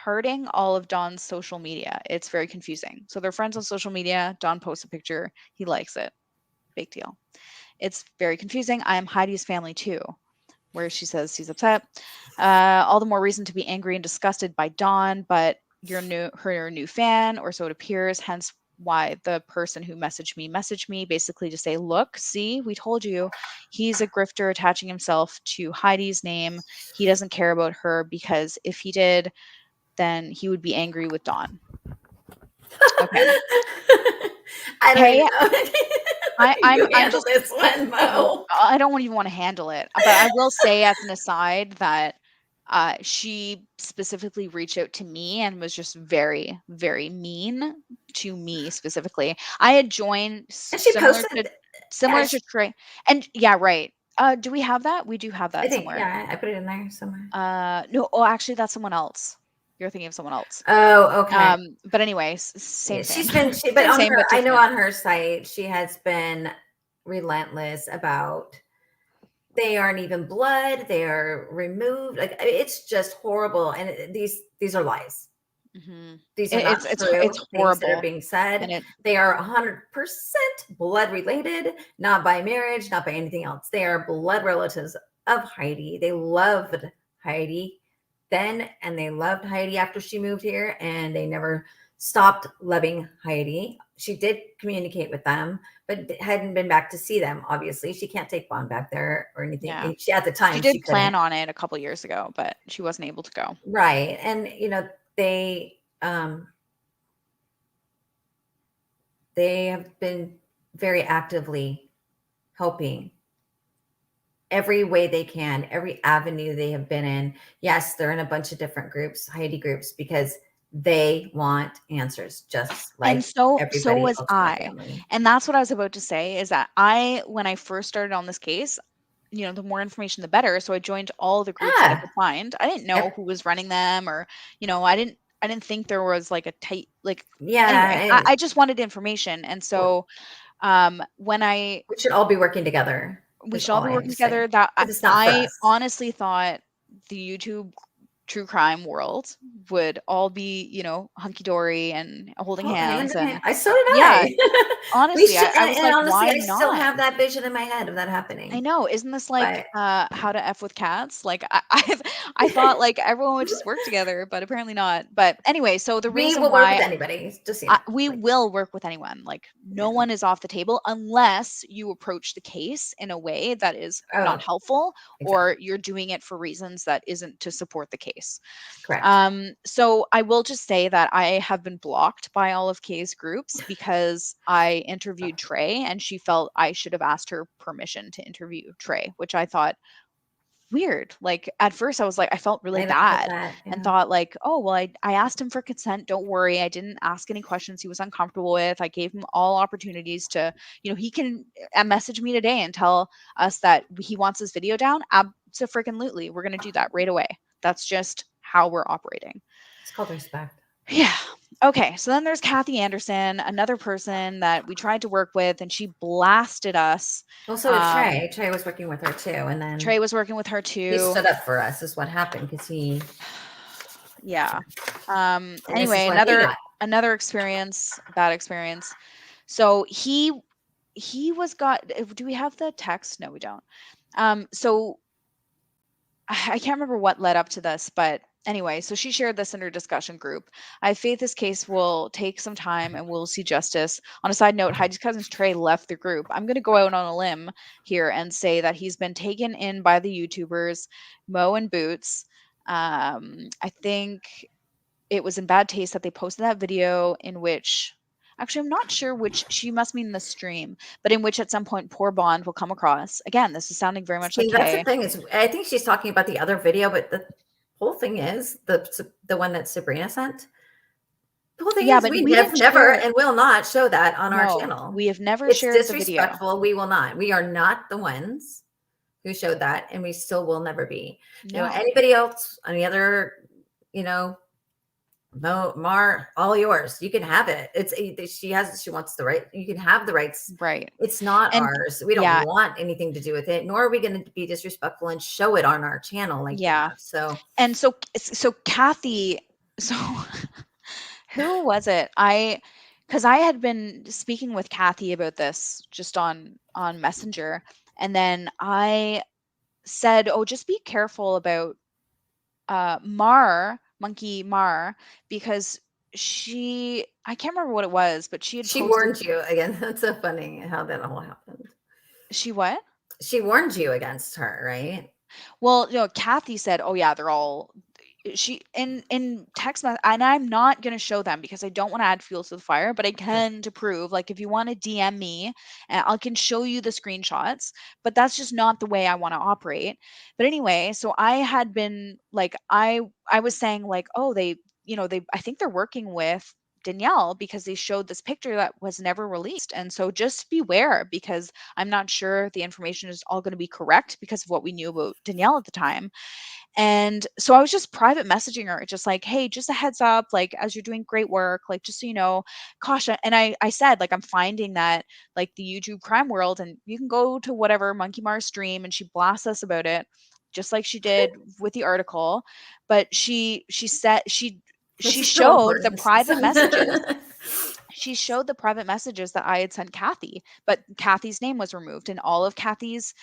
hurting all of Don's social media. It's very confusing. So they're friends on social media. Don posts a picture. He likes it. Big deal. It's very confusing. I am Heidi's family too, where she says she's upset. All the more reason to be angry and disgusted by Don, but her new fan, or so it appears. Hence why the person who messaged me basically to say, look, see, we told you, he's a grifter attaching himself to Heidi's name. He doesn't care about her, because if he did, then he would be angry with Don. Okay. I'm just this one, Mo. I don't even want to handle it, but I will say as an aside that she specifically reached out to me and was just very, very mean to me specifically. I had joined similar to Trey, and yeah, right. Do we have that? We do have that somewhere. Yeah, I put it in there somewhere. No, actually, that's someone else. You're thinking of someone else. Oh, okay. But anyway, same thing. But I know on her site, she has been relentless about. They aren't even blood. They are removed. Like, it's just horrible. And these are lies. These are not true it's things that are horrible. being said. And They are 100% blood related, not by marriage, not by anything else. They are blood relatives of Heidi. They loved Heidi then, and they loved Heidi after she moved here, and they never stopped loving Heidi. She did communicate with them, but hadn't been back to see them. Obviously, she can't take Bond back there or anything. Yeah. She at the time She did couldn't. plan on it a couple years ago, but she wasn't able to go. Right, and they have been very actively helping every way they can, every avenue they have been in. Yes, they're in a bunch of different groups, Heidi groups, because they want answers, just like And so everybody was else in the I. family. And that's what I was about to say, is that when I first started on this case, the more information, the better. So I joined all the groups that I Yeah. could find. I didn't know who was running them, or, I didn't think there was like a tight, like, Yeah, anyway, and I just wanted information. And so, when we should all be working together. we Is should all all be I have working to say. together, that 'Cause it's not for I us. honestly thought the YouTube true crime world would all be, hunky dory and holding hands. And I so did yeah, I. honestly, I was and like, honestly, why I still not? have that vision in my head of that happening. I know. Isn't this like But How to F with Cats? Like I thought like everyone would just work together, but apparently not. But anyway, so the we reason will work why with anybody. Just we will work with anyone. Like, no one is off the table unless you approach the case in a way that is not helpful, or you're doing it for reasons that isn't to support the case. Correct. So I will just say that I have been blocked by all of Kay's groups because I interviewed Trey, and she felt I should have asked her permission to interview Trey, which I thought weird. Like, at first I was like, I felt really bad and thought like, oh, well, I asked him for consent. Don't worry. I didn't ask any questions he was uncomfortable with. I gave him all opportunities to, he can message me today and tell us that he wants his video down. Abso-freaking-lutely. We're going to do that right away. That's just how we're operating. It's called respect. Yeah. Okay. So then there's Kathy Anderson, another person that we tried to work with, and she blasted us. Well, so did Trey. Trey was working with her too, and then Trey was working with her too. He stood up for us. Is what happened because he. Yeah. Anyway, another experience, bad experience. So he was do we have the text? No, we don't. So I can't remember what led up to this, but anyway, so she shared this in her discussion group. I have faith this case will take some time and we'll see justice. On a side note, Heidi's cousin Trey left the group. I'm going to go out on a limb here and say that he's been taken in by the YouTubers, Mo and Boots. I think it was in bad taste that they posted that video in which, actually, I'm not sure which, she must mean the stream, but in which at some point poor Bond will come across. Again, this is sounding very much like that's Kay. the thing is, I think she's talking about the other video, but the whole thing is the one that Sabrina sent. The whole thing is we have never and will not show that on our channel. We have never shared the video. It's disrespectful. We will not. We are not the ones who showed that, and we still will never be. No. Anybody else, any other, no, Mar, all yours. You can have it. She wants the right. You can have the rights. Right. It's not ours. We don't want anything to do with it, nor are we going to be disrespectful and show it on our channel. So Kathy. So who was it? Because I had been speaking with Kathy about this just on Messenger, and then I said, "Oh, just be careful about Monkey Mar, because I can't remember what it was, but she warned you again." That's so funny how that all happened. She what? She warned you against her, right? Well, Kathy said, "Oh yeah, they're all." She in text message, and I'm not going to show them because I don't want to add fuel to the fire, but I can to prove, like, if you want to DM me, I can show you the screenshots, but that's just not the way I want to operate. But anyway, so I had been like, I was saying like, oh, I think they're working with Danielle because they showed this picture that was never released. And so just beware, because I'm not sure the information is all going to be correct because of what we knew about Danielle at the time. And so I was just private messaging her, just like, hey, just a heads up, like, as you're doing great work, like, just so you know, caution. And I said, like, I'm finding that, like, the YouTube crime world, and you can go to whatever Monkey Mars stream, and she blasts us about it, just like she did with the article. But she said she It's still showed the important. private messages. She showed the private messages that I had sent Kathy, but Kathy's name was removed, and all of Kathy's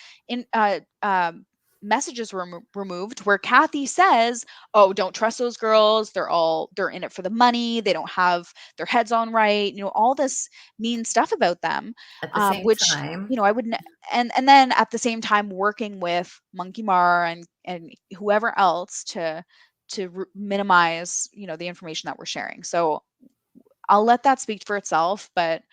messages were removed, where Kathy says, "Oh, don't trust those girls. They're in it for the money. They don't have their heads on right. All this mean stuff about them." At the same Which time, I wouldn't. And then at the same time working with Monkey Mar and whoever else to minimize the information that we're sharing. So I'll let that speak for itself, but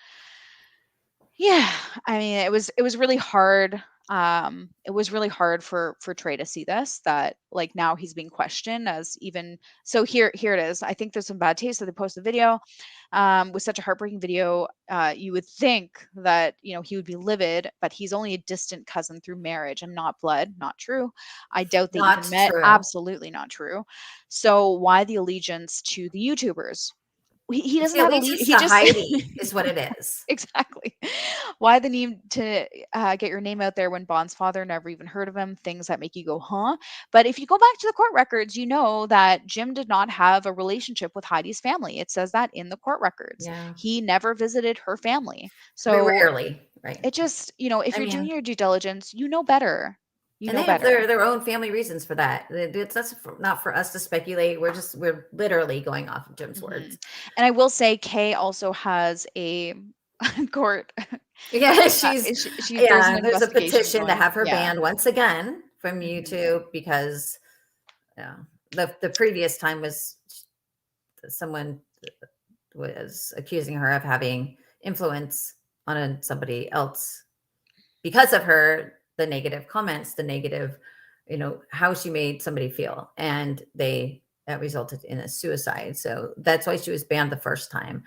yeah, I mean, it was really hard. It was really hard for Trey to see this, that like now he's being questioned as even. So here it is. I think there's some bad taste that they posted the video. With such a heartbreaking video, you would think that he would be livid, but he's only a distant cousin through marriage and not blood. Not true. I doubt they not even met. true. Absolutely not true. So why the allegiance to the YouTubers? He It's doesn't the have allegiance he to just Heidi is what it is. exactly. Why the need to get your name out there when Bond's father never even heard of him? Things that make you go, huh? But if you go back to the court records, you know that Jim did not have a relationship with Heidi's family. It says that in the court records. Yeah, He never visited her family. very So rarely, right? it just, if I you're doing mean, your due diligence, you know better. You and know they have better. their own family reasons for that. That's not for us to speculate. We're literally going off of Jim's words. And I will say, Kay also has a court. Yeah, there's There's an a investigation petition to going. have her Yeah. banned once again from Mhm. YouTube because the previous time was someone was accusing her of having influence on somebody else because of the negative comments, the negative, how she made somebody feel, and that resulted in a suicide. So that's why she was banned the first time.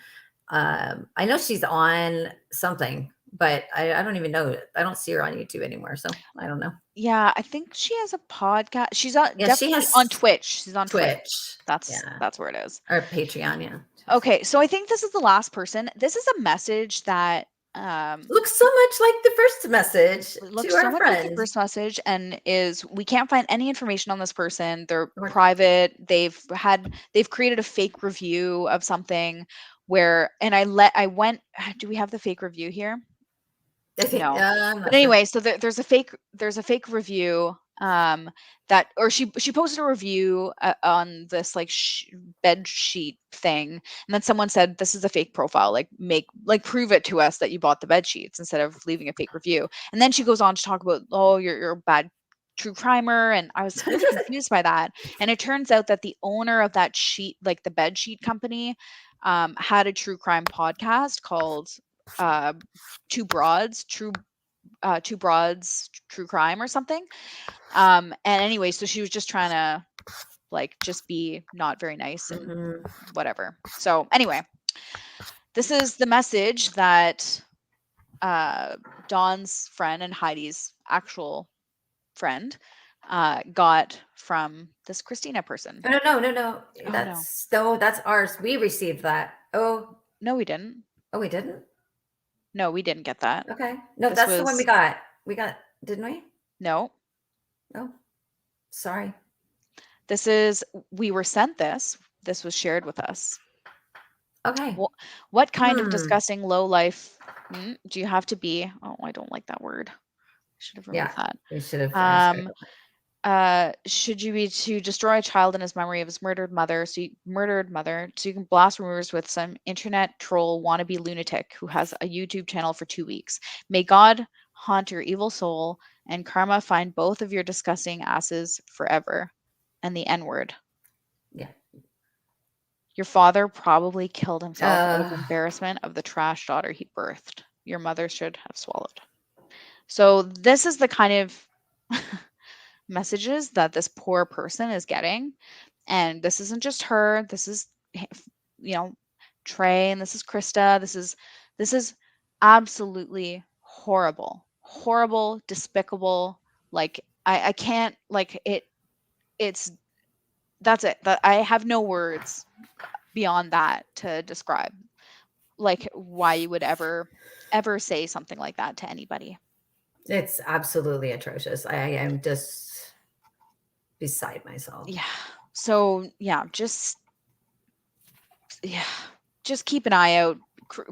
I know she's on something, but I don't even know. I don't see her on YouTube anymore, so I don't know. Yeah, I think she has a podcast. She's on Yeah, she definitely has on Twitch. She's on Twitch. Twitch. That's where it is. Or Patreon, yeah. Okay, so I think this is the last person. This is a message that looks so much like the first message looks to our so much like the friend. first message, and we can't find any information on this person. They're Or- private. They've created a fake review of something where, and I went. Do we have the fake review here? I think, No. I'm not But sure. anyway, so there's a fake review that, or she posted a review on this like bed sheet thing, and then someone said, this is a fake profile, like prove it to us that you bought the bed sheets, instead of leaving a fake review. And then she goes on to talk about, oh, you're a bad true crimer, and I was really confused by that. And it turns out that the owner of that sheet, like the bed sheet company, had a true crime podcast called Two Broads True Crime or something. And anyway, so she was just trying to just be not very nice and whatever. So anyway, this is the message that Dawn's friend and Heidi's actual friend got from this Christina person. No. Oh, That's ours. We received that. Oh, no, we didn't. Oh, we didn't? No, we didn't get that. Okay. No, This that's the one we was- got. We got, didn't we? No, Oh, sorry. we were sent this. This was shared with us. Okay. What kind of disgusting low life do you have to be? Oh, I don't like that word. I should have removed that. We should have. Should you be to destroy a child in his memory of his murdered mother, so you can blast rumors with some internet troll wannabe lunatic who has a YouTube channel for 2 weeks. May God haunt your evil soul and karma find both of your disgusting asses forever. And the N-word. Yeah. Your father probably killed himself out of embarrassment of the trash daughter he birthed. Your mother should have swallowed. So this is the kind of messages that this poor person is getting. And this isn't just her. This is, Trey, and this is Krista. This is absolutely horrible, despicable. Like I can't, that's it. I have no words beyond that to describe why you would ever say something like that to anybody. It's absolutely atrocious. I am just beside myself. Yeah. So yeah, just yeah, just keep an eye out.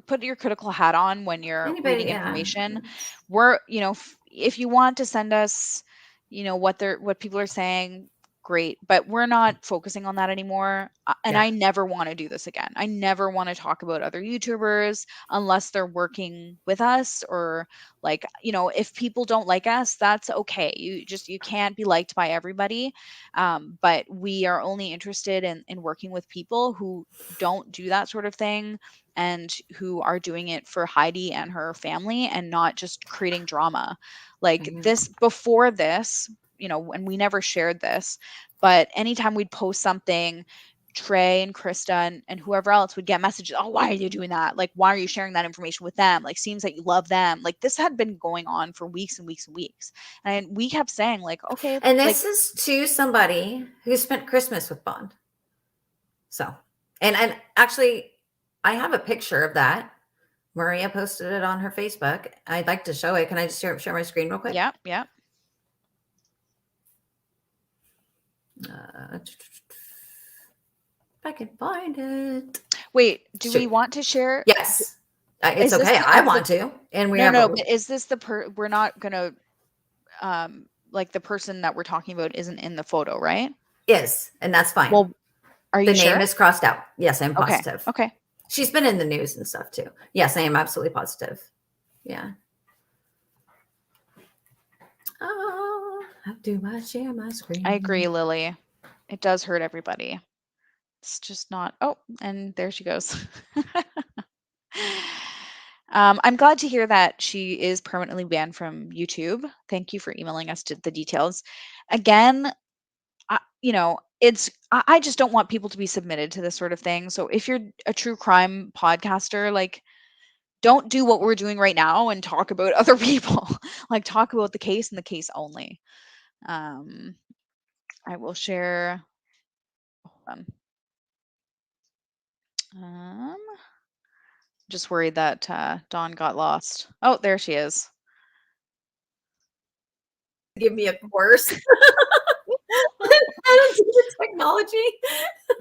Put your critical hat on when you're Anybody, reading yeah. information. We're, if you want to send us, what people are saying, great, but we're not focusing on that anymore. And Yeah. I never want to do this again. I never want to talk about other YouTubers unless they're working with us, or like, if people don't like us, that's okay. You can't be liked by everybody. But we are only interested in working with people who don't do that sort of thing, and who are doing it for Heidi and her family, and not just creating drama. Like Mhm. this, before this, and we never shared this, but anytime we'd post something, Trey and Krista and whoever else would get messages, oh, why are you doing that? Like, why are you sharing that information with them? Like, seems that you love them. Like, this had been going on for weeks and weeks and weeks. And we kept saying, like, okay. And like, this is to somebody who spent Christmas with Bond. So, and actually, I have a picture of that. Maria posted it on her Facebook. I'd like to show it. Can I just share my screen real quick? yeah. If I can find it. Wait, do Sure. we want to share? Yes. It's Is this okay. the- I of the- want to. And we No, have no, a, but is this we're not gonna, like, the person that we're talking about isn't in the photo, right? is, and that's fine. Well, are the you sure? name is crossed out. Yes, I'm Okay. positive. Okay. She's been in the news and stuff too. Yes, I am absolutely positive. Yeah. Oh, how do I share my screen? I agree, Lily. It does hurt everybody. It's just not. Oh, and there she goes. I'm glad to hear that she is permanently banned from YouTube. Thank you for emailing us the details. Again, I just don't want people to be submitted to this sort of thing. So if you're a true crime podcaster, like, don't do what we're doing right now and talk about other people. Like, talk about the case and the case only. I will share. Hold on. Just worried that Dawn got lost. Oh, there she is. Give me a course. I don't do the technology.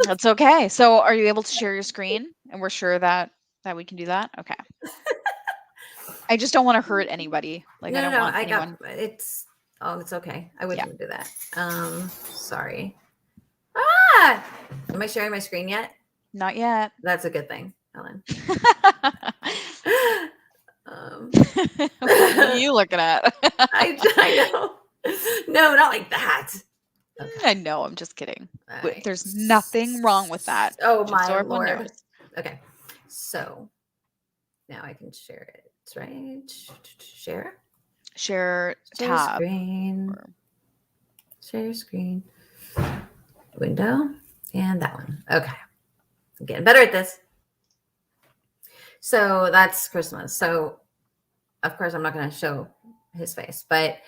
That's okay. So are you able to share your screen? And we're sure that we can do that? Okay. I just don't want to hurt anybody. Like, I don't want anyone. It's okay. I Yeah. wouldn't do that. Sorry. Am I sharing my screen yet? Not yet. That's a good thing, Helen. What are you looking at? I know. No, not like that. I know. I'm just kidding. Right. There's nothing wrong with that. Oh, just my so everyone Lord. knows. Okay. So now I can share it, right? Share Tab. screen. Share screen. Window. And that one. Okay. I'm getting better at this. So that's Christmas. So of course I'm not going to show his face, but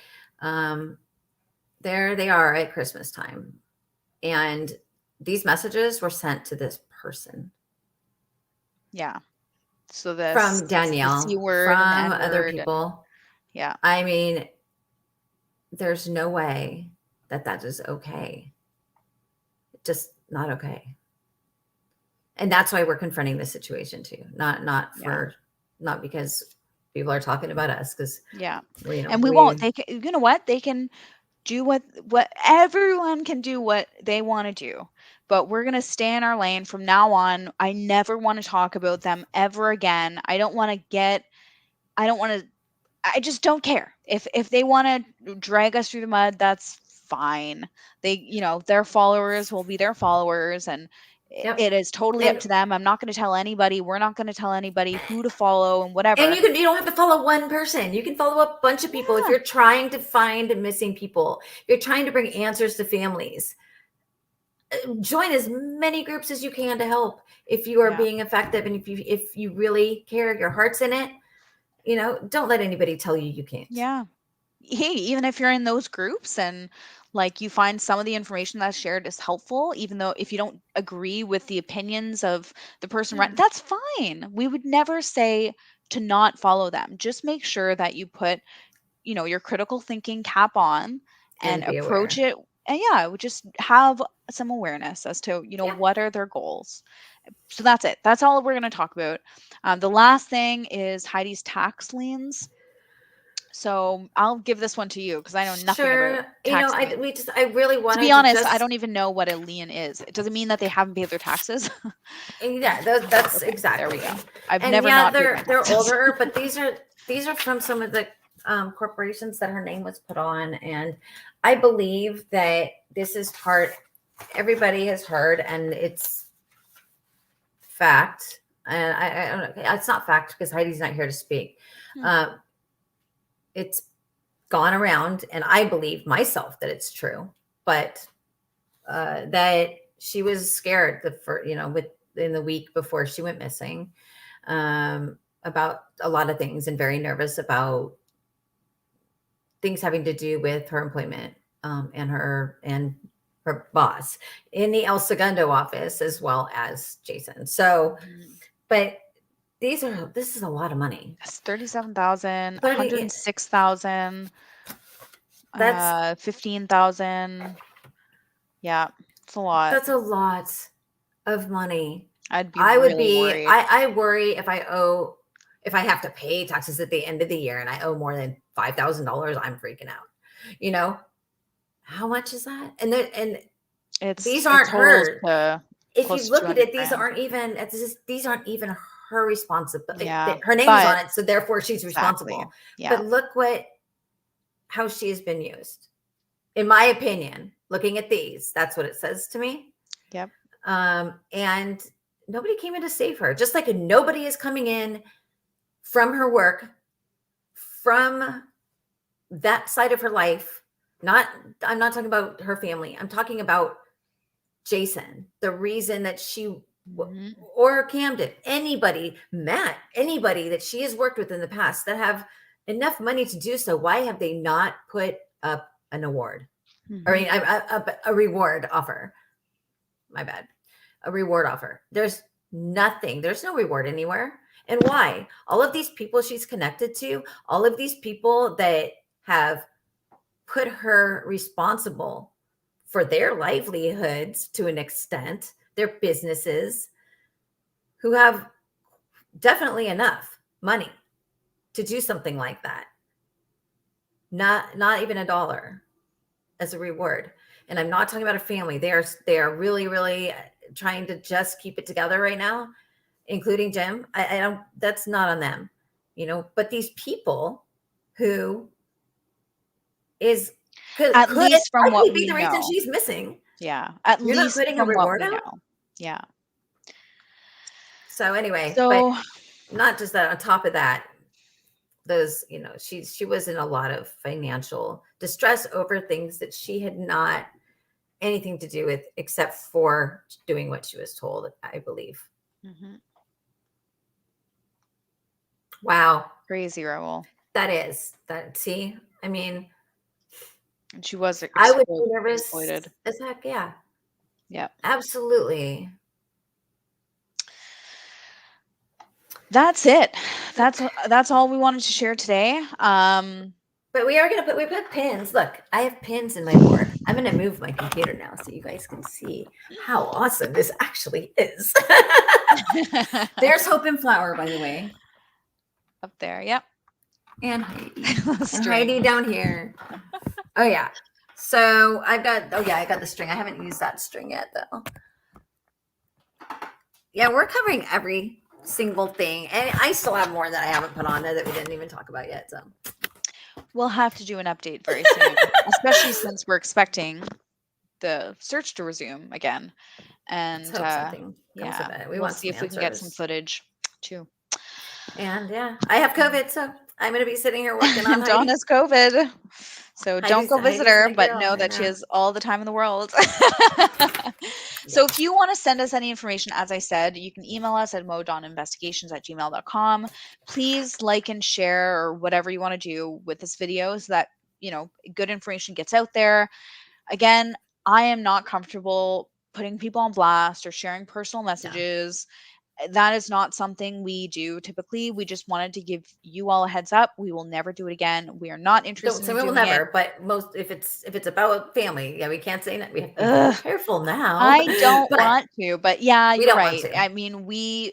there they are at Christmas time. And these messages were sent to this person. Yeah. So this from Danielle, the C word from and the other N-word. people. Yeah. I mean, there's no way that is okay. Just not okay. And that's why we're confronting this situation too. Not because people are talking about us, because and we won't. They can, you know what? They can do what everyone can do what they want to do, but we're gonna stay in our lane from now on. I never want to talk about them ever again. I just don't care. If they want to drag us through the mud, that's fine. They, their followers will be their followers, and it is totally up to them. I'm not going to tell anybody. We're not going to tell anybody who to follow and whatever. And you don't have to follow one person. You can follow a bunch of people. If you're trying to find missing people, you're trying to bring answers to families. Join as many groups as you can to help. If you are being effective, and if you really care, your heart's in it, don't let anybody tell you can't. Yeah. Hey, even if you're in those groups and like you find some of the information that's shared is helpful, even though if you don't agree with the opinions of the person, that's fine. We would never say to not follow them. Just make sure that you put, your critical thinking cap on and approach it and yeah, we just have some awareness as to, Yeah. what are their goals. So that's it. That's all we're going to talk about. The last thing is Heidi's tax liens. So I'll give this one to you because I know nothing about Sure. tax liens. I really To wanted be to honest, I just, don't even know what a lien is. It doesn't mean that they haven't paid their taxes. yeah, that's Okay, there we exactly. go. I've And never yeah, not paid my they're taxes. older, but these are from some of the corporations that her name was put on, and I believe that this is part everybody has heard, and it's fact. And I don't know, it's not fact because Heidi's not here to speak. Hmm. It's gone around, and I believe myself that it's true, but that she was scared within the week before she went missing, about a lot of things, and very nervous about things having to do with her employment, and her boss in the El Segundo office, as well as Jason. So, but this is a lot of money. It's 37,000, 30 106,000, That's 15,000. Yeah, it's a lot. that's a lot of money. I'd be I would really be worried. I worry if I have to pay taxes at the end of the year and I owe more than $5,000, I'm freaking out. How much is that? And It's these it aren't totals her. to If close you to look at 200 it, these grand. aren't even her responsibility. Yeah, Her name's on but it, so therefore she's exactly. responsible. Yeah. But look how she has been used. In my opinion, looking at these, that's what it says to me. Yep. And nobody came in to save her, just like nobody is coming in from her work, from that side of her life. I'm not talking about her family. I'm talking about Jason, the reason that she Mhm. or Camden, anybody, Matt, anybody that she has worked with in the past that have enough money to do so. Why have they not put up an award? Or a reward offer? My bad. A reward offer. There's nothing. There's no reward anywhere. And why? All of these people she's connected to, all of these people that have put her responsible for their livelihoods to an extent, their businesses, who have definitely enough money to do something like that. Not even $1 as a reward. And I'm not talking about a family. They are really, really trying to just keep it together right now, including Jim. I don't. That's not on them, But these people who could least from what be we the reason know. she's missing. Yeah, at You're not least putting a from what reward we out? know. Yeah. So anyway, So but not just that. On top of that, those, she was in a lot of financial distress over things that she had not anything to do with, except for doing what she was told, I believe. Wow. Crazy, Raul. See, I mean, and she was I would be nervous exploited. as heck. Yeah. Yeah. Absolutely. That's it. That's all we wanted to share today. But we put pins. Look, I have pins in my board. I'm going to move my computer now so you guys can see how awesome this actually is. There's Hope and Flower, by the way. Up there. Yep. And Heidi. And Heidi down here. Oh, yeah. So I got the string. I haven't used that string yet, though. Yeah, we're covering every single thing. And I still have more that I haven't put on there that we didn't even talk about yet. So we'll have to do an update very soon, especially since we're expecting the search to resume again. And we'll see if we can get some footage too. And I have COVID, so I'm going to be sitting here working on Dawn has COVID. So don't go visit her, but know that she has all the time in the world. So if you want to send us any information, as I said, you can email us at maudawninvestigations@gmail.com. Please like and share or whatever you want to do with this video so that, good information gets out there. Again, I am not comfortable putting people on blast or sharing personal messages. that is not something we do typically. We just wanted to give you all a heads up. We will never do it again. We are not Don't interested say in we will doing it. never, but most if it's about family, yeah, we can't say that. We have to be Ugh. very careful now. I don't but want to, but yeah, we you're don't want right. to. I mean, we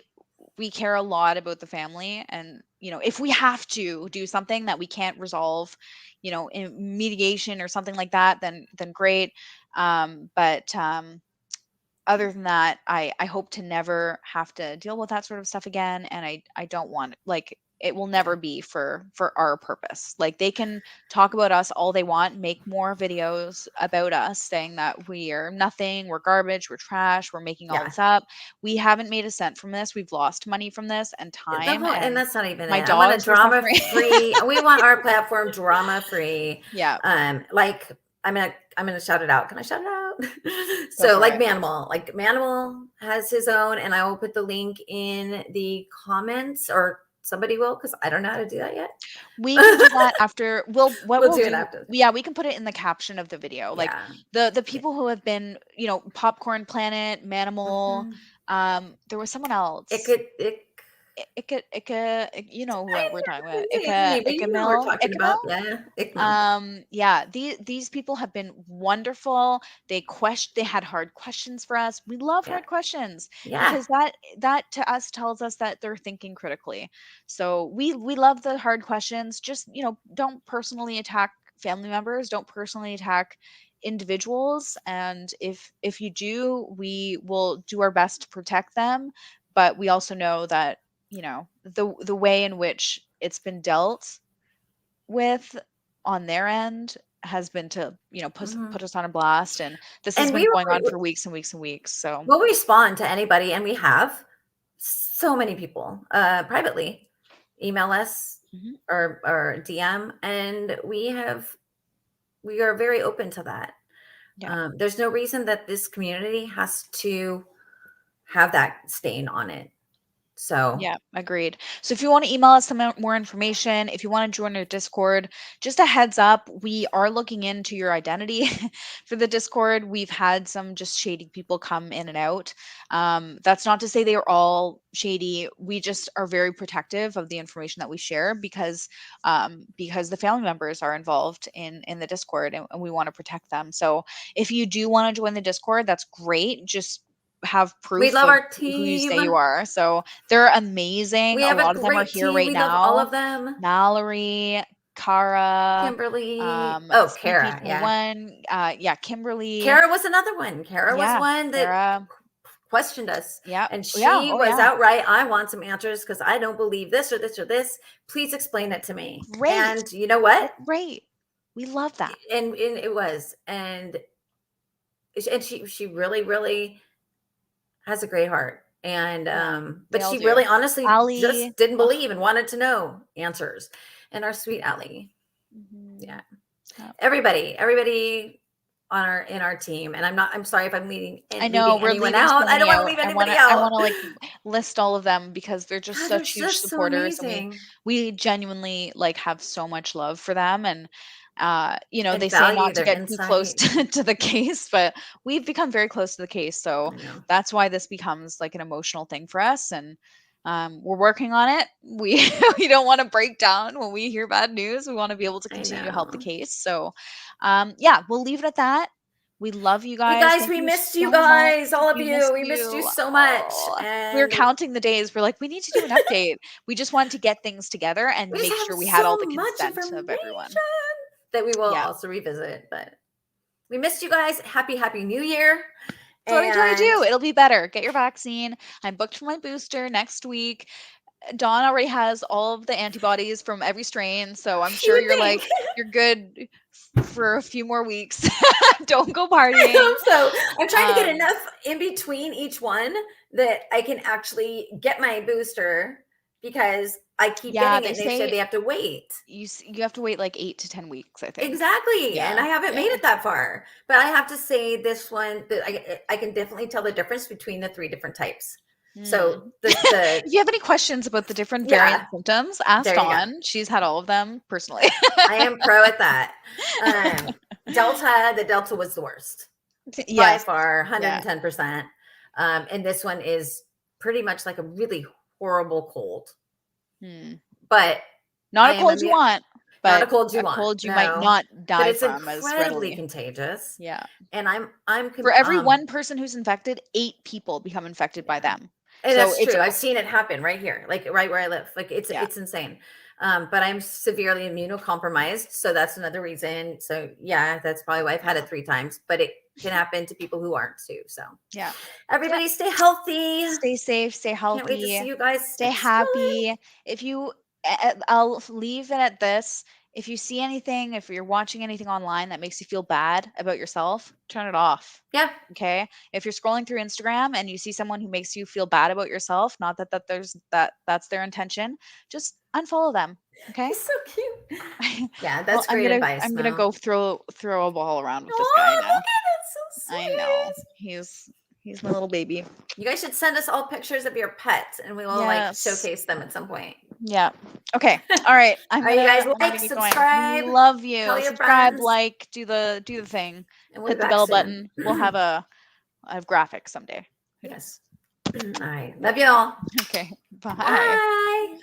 care a lot about the family, and if we have to do something that we can't resolve, in mediation or something like that, then great. But other than that, I hope to never have to deal with that sort of stuff again, and I don't want, like, it will never be for our purpose. Like, they can talk about us all they want, make more videos about us saying that we are nothing, we're garbage, we're trash, we're making all Yeah. this up. We haven't made a cent from this. We've lost money from this and time, and and that's not even my it. I want a dogs were drama suffering. free. We want our platform drama free. Yeah. Like I'm gonna shout it out. Can I shout it out? Go So for like it. Manimal has his own, and I will put the link in the comments, or somebody will, because I don't know how to do that yet. We can do that after. What We'll we'll do do, it after. yeah, we can put it in the caption of the video. Like, Yeah. the people who have been, Popcorn Planet, Manimal, there was someone else. Who we're talking about. You know who we're talking about. Yeah. Yeah, these people have been wonderful. They had hard questions for us. We love hard questions, Yeah. because that to us tells us that they're thinking critically. So we love the hard questions. Just, don't personally attack family members, don't personally attack individuals, and if you do, we will do our best to protect them. But we also know that, the way in which it's been dealt with on their end has been to, put us on a blast, and this has been going on for weeks and weeks and weeks. So we'll respond to anybody, and we have so many people privately email us or DM, and we are very open to that. Yeah. There's no reason that this community has to have that stain on it. So yeah, agreed. So if you want to email us some more information, if you want to join our Discord, just a heads up, we are looking into your identity for the Discord. We've had some just shady people come in and out. That's not to say they are all shady. We just are very protective of the information that we share, because the family members are involved in the Discord, and we want to protect them. So if you do want to join the Discord, that's great. Just have proof we love of our team. who you say you are. So they're amazing. We have a lot of them are here right now. Love all of them. Mallory, Kara, Kimberly. Kara. Yeah. Kimberly. Kara was another one. Kara was one that questioned us. Yeah. And she was outright, I want some answers, because I don't believe this or this or this. Please explain it to me. Great. And you know what? Great. We love that. And it was. And she really, really has a great heart. And but she really honestly just didn't believe and wanted to know answers. And our sweet Allie. Yeah. Everybody in our team. And I'm sorry if I'm leaving anyone out. I don't want to leave anybody out. I want to list all of them, because they're just such huge supporters. So and we genuinely have so much love for them. And they say not to get too close to the case, but we've become very close to the case. So that's why this becomes like an emotional thing for us. And we're working on it. We don't want to break down when we hear bad news. We want to be able to continue to help the case. So we'll leave it at that. We love you guys. We missed you guys. All of you. We missed you so much. And we were counting the days. We're like, we need to do an update. We just wanted to get things together and make sure we had all the consent of everyone. That we will also revisit. But we missed you guys. Happy New Year. 2022. It'll be better. Get your vaccine. I'm booked for my booster next week. Dawn already has all of the antibodies from every strain, so I'm sure you're good for a few more weeks. Don't go partying. I hope so. I'm trying to get enough in between each one that I can actually get my booster, because I keep getting it. They said they have to wait. You have to wait like 8 to 10 weeks, I think. Exactly. Yeah. And I haven't made it that far. But I have to say this one, I can definitely tell the difference between the 3 different types. So if you have any questions about the different variant symptoms, ask Dawn. She's had all of them personally. I am pro at that. The Delta was the worst. By far, 110%. And this one is pretty much like a really horrible cold. Hmm. But Not I a am cold you want, not but a cold you want. cold you might No. not But die it's from as incredibly readily. contagious. Yeah. And For every one person who's infected, 8 people become infected by them. and So that's it's true. I've seen it happen right here, like right where I live. Like it's insane. But I'm severely immunocompromised, so that's another reason. So yeah, that's probably why I've had it 3 times. But it can happen to people who aren't too. So yeah. everybody stay healthy. Stay safe, stay healthy. Can't wait to see you guys. Stay happy. If you, I'll leave it at this. If you see anything, if you're watching anything online that makes you feel bad about yourself, turn it off. Yeah. Okay. If you're scrolling through Instagram and you see someone who makes you feel bad about yourself, not that's their intention, just unfollow them. Okay. He's so cute. Yeah, Well, that's great advice. I'm gonna go throw a ball around with this Oh, guy look now. at it, so sweet. I know. He's my little baby. You guys should send us all pictures of your pets, and we will like showcase them at some point. Yeah. Okay. All right. All right, you guys, like, get subscribe. Going. We love you. Tell your Subscribe, friends. like, do the thing. And we'll Hit be the back bell soon. button. We'll have a graphic someday. Yes. All right. Love you all. Okay. Bye. Bye.